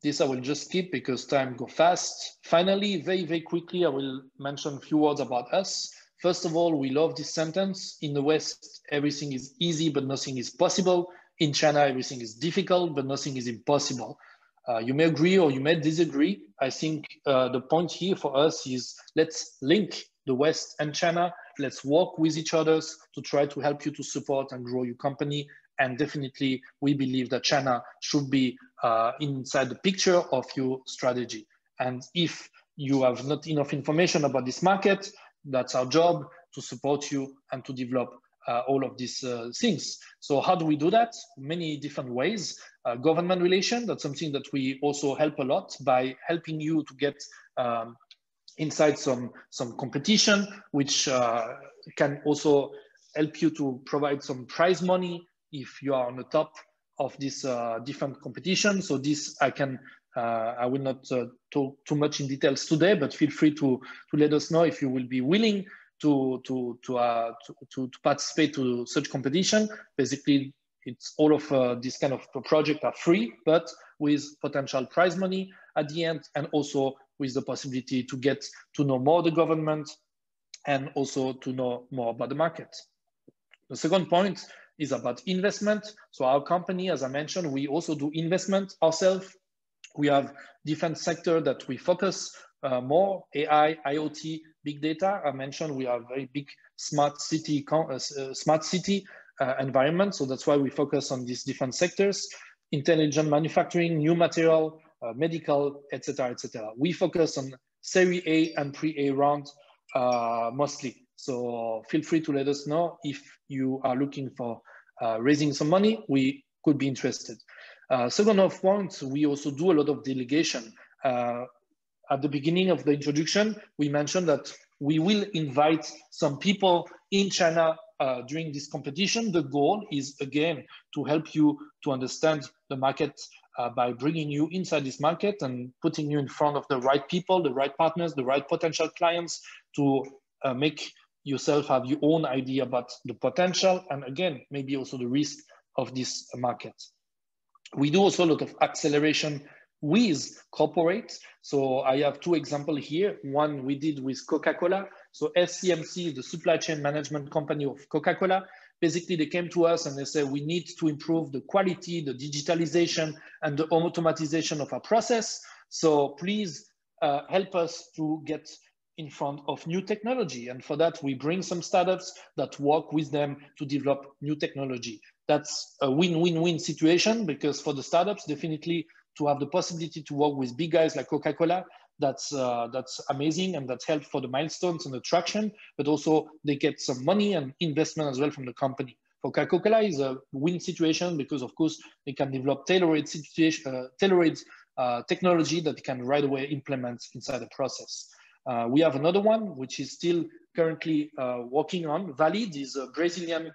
This I will just skip because time goes fast. Finally, very quickly, I will mention a few words about us. First of all, we love this sentence. In the West, everything is easy, but nothing is possible. In China, everything is difficult, but nothing is impossible. You may agree or you may disagree. I think the point here for us is let's link the West and China. Let's work with each other to try to help you to support and grow your company. And definitely, we believe that China should be inside the picture of your strategy. And if you have not enough information about this market, that's our job to support you and to develop all of these things. So how do we do that? Many different ways. Government relations, that's something that we also help a lot by helping you to get inside some competition, which can also help you to provide some prize money if you are on the top of this different competition. So this I will not talk too much in details today, but feel free to let us know if you will be willing to participate to such competition. Basically, it's all of this kind of project are free, but with potential prize money at the end, and also with the possibility to get to know more the government and also to know more about the market. The second point is about investment. So our company, as I mentioned, we also do investment ourselves. We have different sectors that we focus more, AI, IoT, big data. I mentioned we have very big smart city environment. So that's why we focus on these different sectors: intelligent manufacturing, new material, medical, etc., etc. We focus on Series A and pre-A round mostly. So feel free to let us know if you are looking for raising some money. We could be interested. Second of point, we also do a lot of delegation. At the beginning of the introduction, we mentioned that we will invite some people in China during this competition, the goal is, again, to help you to understand the market by bringing you inside this market and putting you in front of the right people, the right partners, the right potential clients to make yourself have your own idea about the potential and, again, maybe also the risk of this market. We do also a lot of acceleration with corporates. So I have two examples here. One we did with Coca-Cola. So SCMC, the supply chain management company of Coca-Cola, basically they came to us and they said, we need to improve the quality, the digitalization, and the automatization of our process. So please help us to get in front of new technology. And for that, we bring some startups that work with them to develop new technology. That's a win-win-win situation, because for the startups, definitely to have the possibility to work with big guys like Coca-Cola, that's amazing, and that's helped for the milestones and the traction, but also they get some money and investment as well from the company. For Coca-Cola is a win situation because, of course, they can develop tailored technology that they can right away implement inside the process. We have another one, which is still currently working on. Valid is a Brazilian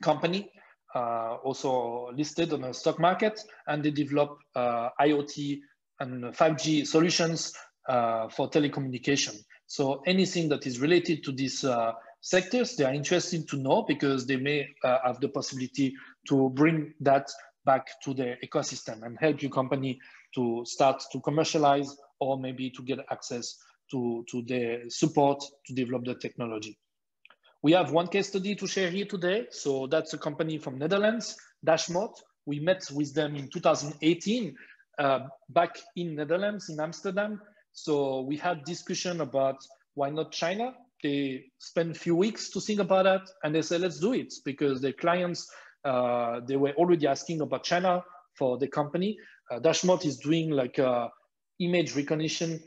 company, also listed on the stock market, and they develop IoT and 5G solutions for telecommunication. So anything that is related to these sectors, they are interested to know, because they may have the possibility to bring that back to their ecosystem and help your company to start to commercialize, or maybe to get access to the support to develop the technology. We have one case study to share here today. So that's a company from Netherlands, Dashmot. We met with them in 2018 back in Netherlands, in Amsterdam. So we had discussion about why not China. They spent a few weeks to think about that, and they said, let's do it, because their clients, they were already asking about China for the company. Dashmot is doing like image recognition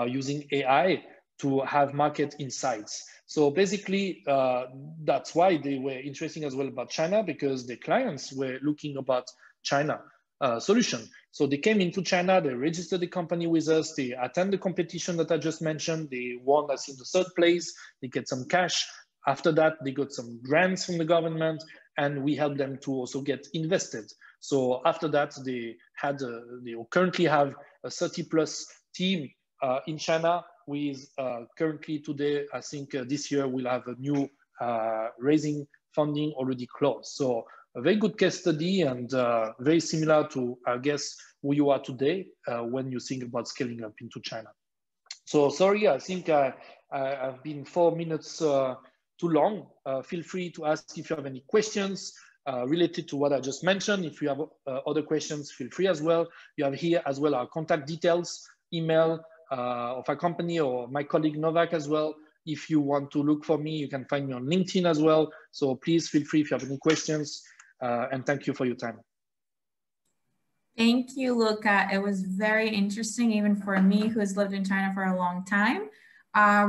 using AI to have market insights. So basically, that's why they were interesting as well about China, because the clients were looking about China solution. So they came into China, they registered the company with us, they attend the competition that I just mentioned, they won us in the third place, they get some cash. After that, they got some grants from the government, and we helped them to also get invested. So after that, they currently have a 30+ team in China, with currently today, I think this year we'll have a new raising funding already closed. So a very good case study, and very similar to, I guess, who you are today when you think about scaling up into China. So sorry, I think I've been 4 minutes too long. Feel free to ask if you have any questions related to what I just mentioned. If you have other questions, feel free as well. You have here as well our contact details, email of our company, or my colleague Novak as well. If you want to look for me, you can find me on LinkedIn as well. So please feel free if you have any questions, and thank you for your time. Thank you, Luca. It was very interesting, even for me, who has lived in China for a long time.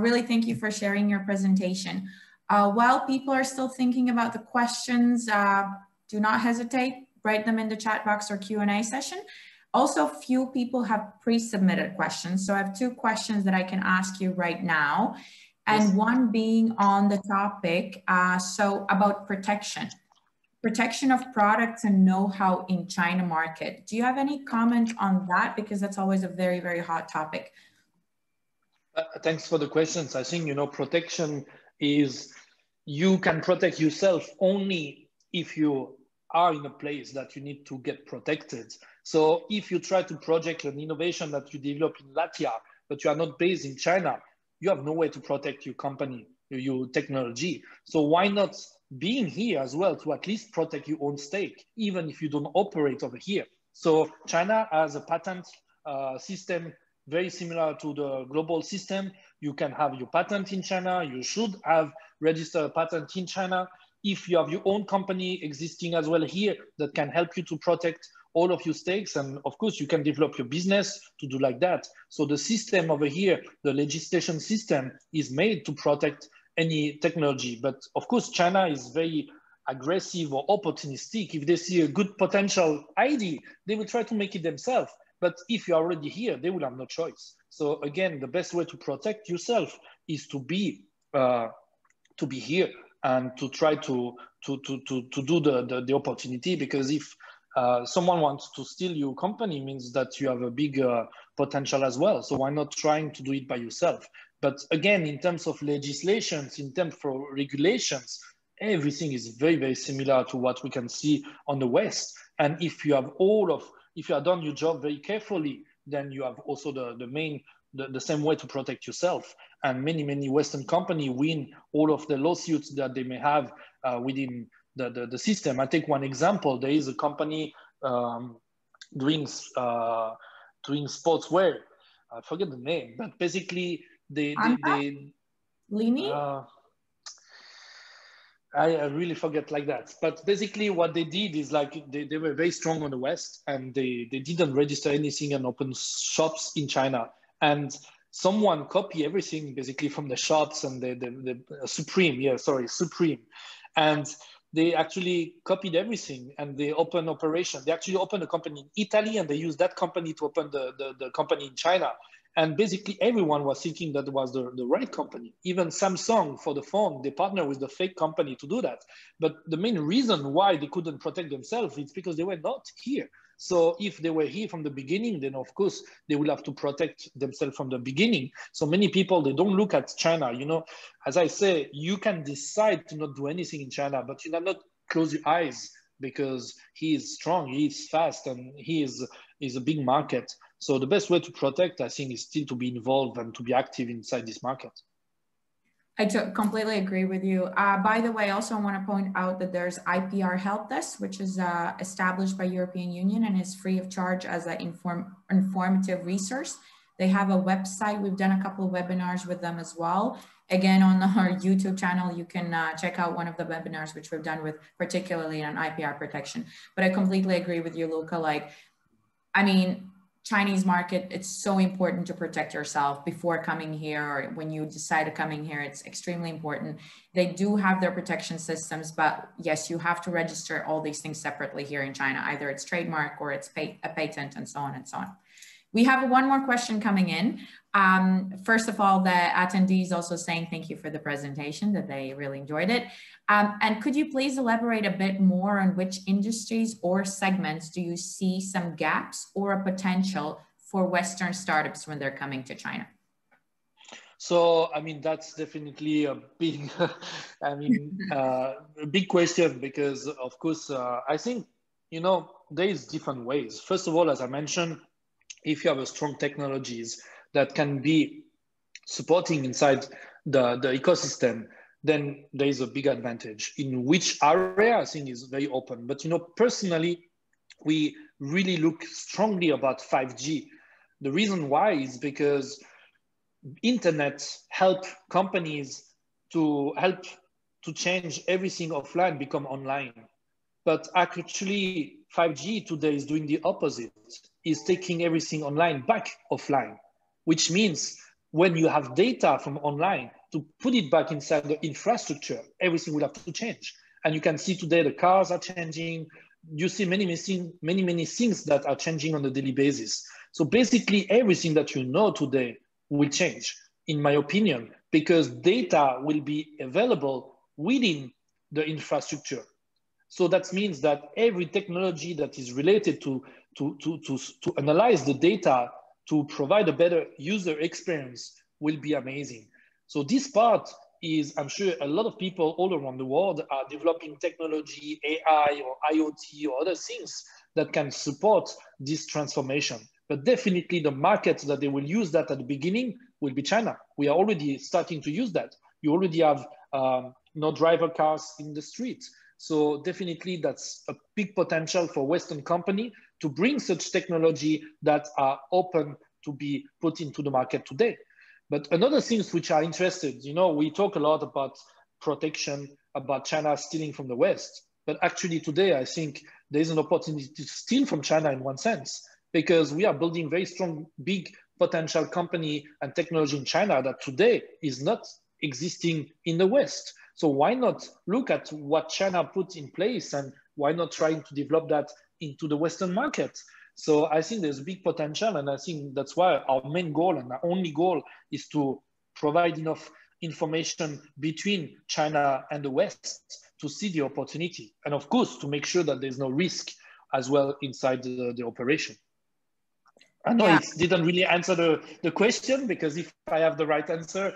Really, thank you for sharing your presentation. While people are still thinking about the questions, do not hesitate, write them in the chat box or Q&A session. Also, few people have pre-submitted questions. So I have 2 questions that I can ask you right now. And yes. One being on the topic, so about protection of products and know-how in China market. Do you have any comment on that? Because that's always a very, very hot topic. Thanks for the questions. I think, protection is, you can protect yourself only if you are in a place that you need to get protected. So if you try to project an innovation that you develop in Latvia, but you are not based in China, you have no way to protect your company, your technology. So why not being here as well to at least protect your own stake, even if you don't operate over here? So China has a patent system very similar to the global system. You can have your patent in China. You should have registered a patent in China. If you have your own company existing as well here that can help you to protect all of your stakes, and of course you can develop your business to do like that. So the system over here, the legislation system, is made to protect any technology. But of course China is very aggressive or opportunistic. If they see a good potential idea, they will try to make it themselves. But if you're already here, they will have no choice. So again, the best way to protect yourself is to be here and to try to do the opportunity, because if someone wants to steal your company, means that you have a big potential as well. So why not trying to do it by yourself? But again, in terms of legislations, in terms of regulations, everything is very, very similar to what we can see on the West. And if you have if you have done your job very carefully, then you have also the same way to protect yourself. And many Western companies win all of the lawsuits that they may have within the system. I take one example. There is a company doing sportswear. I forget the name, but basically Lini? I really forget like that. But basically what they did is like they were very strong on the West, and they didn't register anything and open shops in China. And someone copied everything basically from the shops, and the Supreme. And they actually copied everything, and they opened operation. They actually opened a company in Italy, and they used that company to open the company in China. And basically everyone was thinking that was the right company. Even Samsung for the phone, they partnered with the fake company to do that. But the main reason why they couldn't protect themselves is because they were not here. So if they were here from the beginning, then of course they will have to protect themselves from the beginning. So many people, they don't look at China. You know, as I say, you can decide to not do anything in China, but you cannot close your eyes, because he is strong, he is fast, and he is a big market. So the best way to protect, I think, is still to be involved and to be active inside this market. I completely agree with you. By the way, also I want to point out that there's IPR Help Desk, which is established by European Union and is free of charge as an informative resource. They have a website. We've done a couple of webinars with them as well. Again, on our YouTube channel, you can check out one of the webinars which we've done with particularly on IPR protection. But I completely agree with you, Luca. Like, I mean, Chinese market, it's so important to protect yourself before coming here, or when you decide to coming here, it's extremely important. They do have their protection systems, but yes, you have to register all these things separately here in China. Either it's trademark or it's a patent, and so on and so on. We have one more question coming in. First of all, the attendees also saying thank you for the presentation, that they really enjoyed it. And could you please elaborate a bit more on which industries or segments do you see some gaps or a potential for Western startups when they're coming to China? So, I mean, that's definitely a big, a big question, because of course, I think, you know, there is different ways. First of all, as I mentioned, if you have a strong technologies that can be supporting inside the ecosystem, then there is a big advantage. In which area, I think, is very open. But, you know, personally, we really look strongly about 5G. The reason why is because internet help companies to change everything offline become online. But actually 5G today is doing the opposite, is taking everything online back offline, which means when you have data from online to put it back inside the infrastructure, everything will have to change. And you can see today the cars are changing. You see many things that are changing on a daily basis. So basically everything that you know today will change, in my opinion, because data will be available within the infrastructure. So that means that every technology that is related to analyze the data to provide a better user experience will be amazing. So this part is, I'm sure a lot of people all around the world are developing technology, AI or IoT or other things that can support this transformation. But definitely the market that they will use that at the beginning will be China. We are already starting to use that. You already have no driver cars in the streets. So definitely that's a big potential for Western company to bring such technology that are open to be put into the market today. But another things which are interested, you know, we talk a lot about protection, about China stealing from the West. But actually today, I think there is an opportunity to steal from China in one sense, because we are building very strong, big potential company and technology in China that today is not existing in the West. So why not look at what China put in place, and why not trying to develop that into the Western market? So I think there's big potential, and I think that's why our main goal and our only goal is to provide enough information between China and the West to see the opportunity. And of course, to make sure that there's no risk as well inside the operation. I know it didn't really answer the question, because if I have the right answer,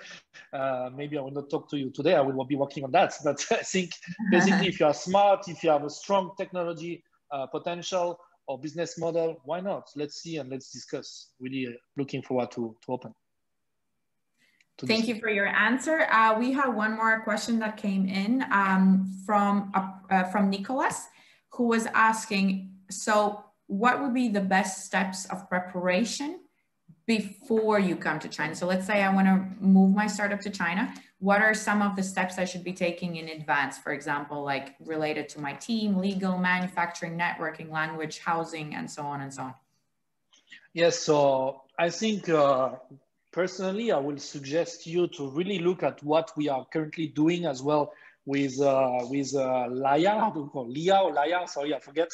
maybe I will not talk to you today. I will be working on that. But I think basically, if you are smart, if you have a strong technology potential or business model, why not? Let's see and let's discuss. Really looking forward to open. Thank you for your answer. We have one more question that came in from Nicholas, who was asking, so what would be the best steps of preparation before you come to China? So let's say I want to move my startup to China. What are some of the steps I should be taking in advance, for example, like related to my team, legal, manufacturing, networking, language, housing, and so on and so on? Yes, so I think personally, I will suggest you to really look at what we are currently doing as well with Laya, Leah or Laya, sorry, I forget.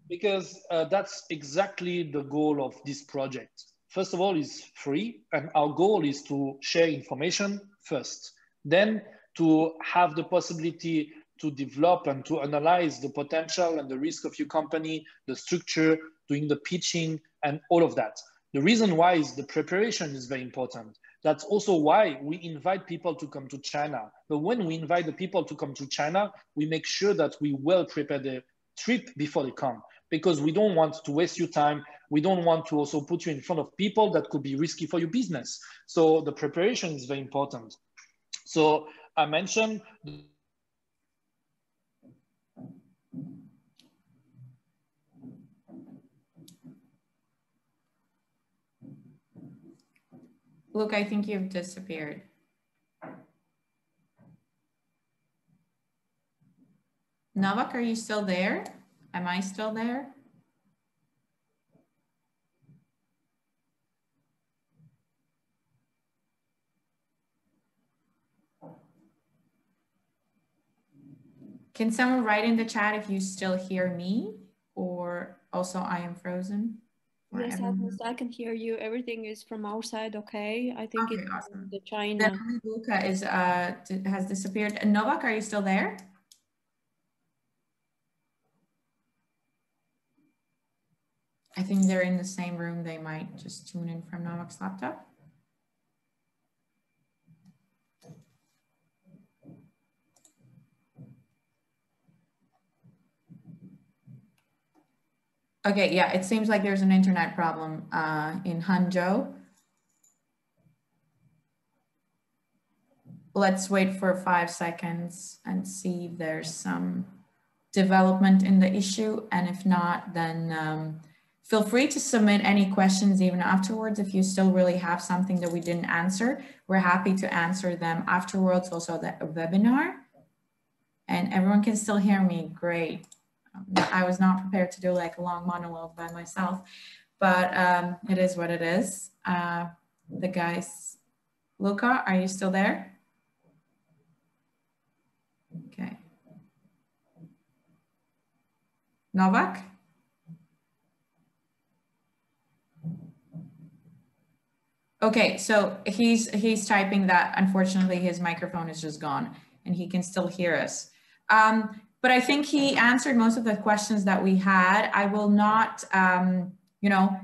Because that's exactly the goal of this project. First of all, it's free, and our goal is to share information first, then to have the possibility to develop and to analyze the potential and the risk of your company, the structure, doing the pitching, and all of that. The reason why is the preparation is very important. That's also why we invite people to come to China. But when we invite the people to come to China, we make sure that we well prepare the trip before they come, because we don't want to waste your time. We don't want to also put you in front of people that could be risky for your business. So the preparation is very important. So I mentioned Luke, I think you've disappeared. Novak, are you still there? Am I still there? Can someone write in the chat if you still hear me, or also I am frozen? Yes, Agnes, I can hear you. Everything is from our side, okay? I think okay, it's awesome. the China. Definitely Luca is has disappeared. Novak, are you still there? I think they're in the same room. They might just tune in from Novak's laptop. Okay, yeah, it seems like there's an internet problem in Hangzhou. Let's wait for 5 seconds and see if there's some development in the issue. And if not, then feel free to submit any questions even afterwards. If you still really have something that we didn't answer, we're happy to answer them afterwards, also the webinar. And everyone can still hear me, great. I was not prepared to do like a long monologue by myself, but it is what it is. The guys, Luca, are you still there? Okay. Novak? Okay, so he's typing that unfortunately his microphone is just gone and he can still hear us. But I think he answered most of the questions that we had. I will not, you know,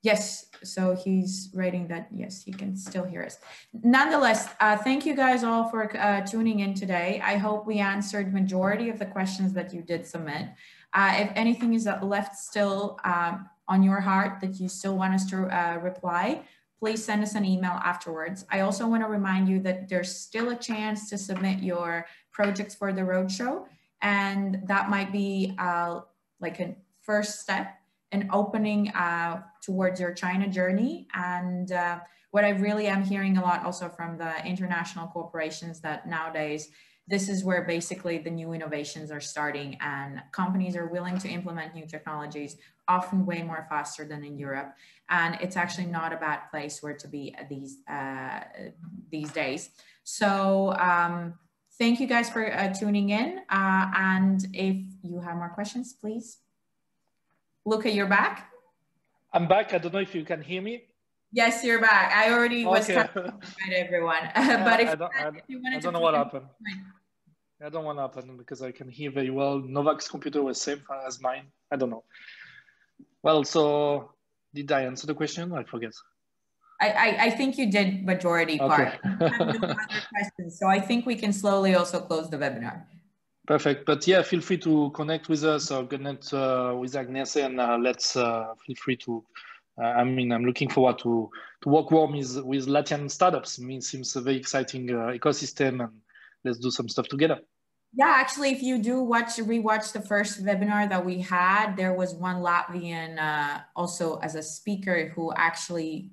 yes, so he's writing that, yes, he can still hear us. Nonetheless, thank you guys all for tuning in today. I hope we answered majority of the questions that you did submit. If anything is left still on your heart that you still want us to reply, please send us an email afterwards. I also want to remind you that there's still a chance to submit your projects for the Roadshow. And that might be like a first step in opening towards your China journey. And what I really am hearing a lot also from the international corporations that nowadays, this is where basically the new innovations are starting and companies are willing to implement new technologies, often way more faster than in Europe. And it's actually not a bad place where to be these days. So, thank you guys for tuning in. And if you have more questions, please. Luca, you're back? I'm back. I don't know if you can hear me. Yes, you're back. I already was Okay. talking to everyone. But if you wanted I to don't know what happened. I don't want to happen because I can hear very well. Novak's computer was same as mine. I don't know. Well, so did I answer the question? I forget. I think you did majority part. Okay. I have no other questions, so I think we can slowly also close the webinar. Perfect. But yeah, feel free to connect with us or connect with Agnes, and let's feel free to. I mean, I'm looking forward to work more with Latvian startups. I mean, it seems a very exciting ecosystem, and let's do some stuff together. Yeah, actually, if you do rewatch the first webinar that we had, there was one Latvian also as a speaker who actually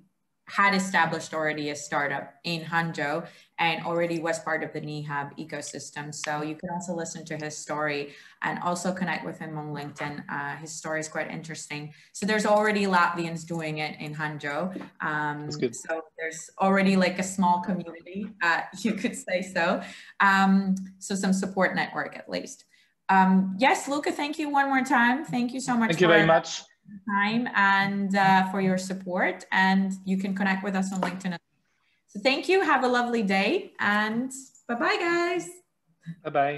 had established already a startup in Hangzhou and already was part of the NIHAB ecosystem. So you can also listen to his story and also connect with him on LinkedIn. His story is quite interesting. So there's already Latvians doing it in Hangzhou. So there's already like a small community, you could say so. So some support network at least. Yes, Luca, thank you one more time. Thank you so much. Thank you very much. Time and for your support, and you can connect with us on LinkedIn. So thank you. Have a lovely day, and bye-bye, guys. Bye-bye.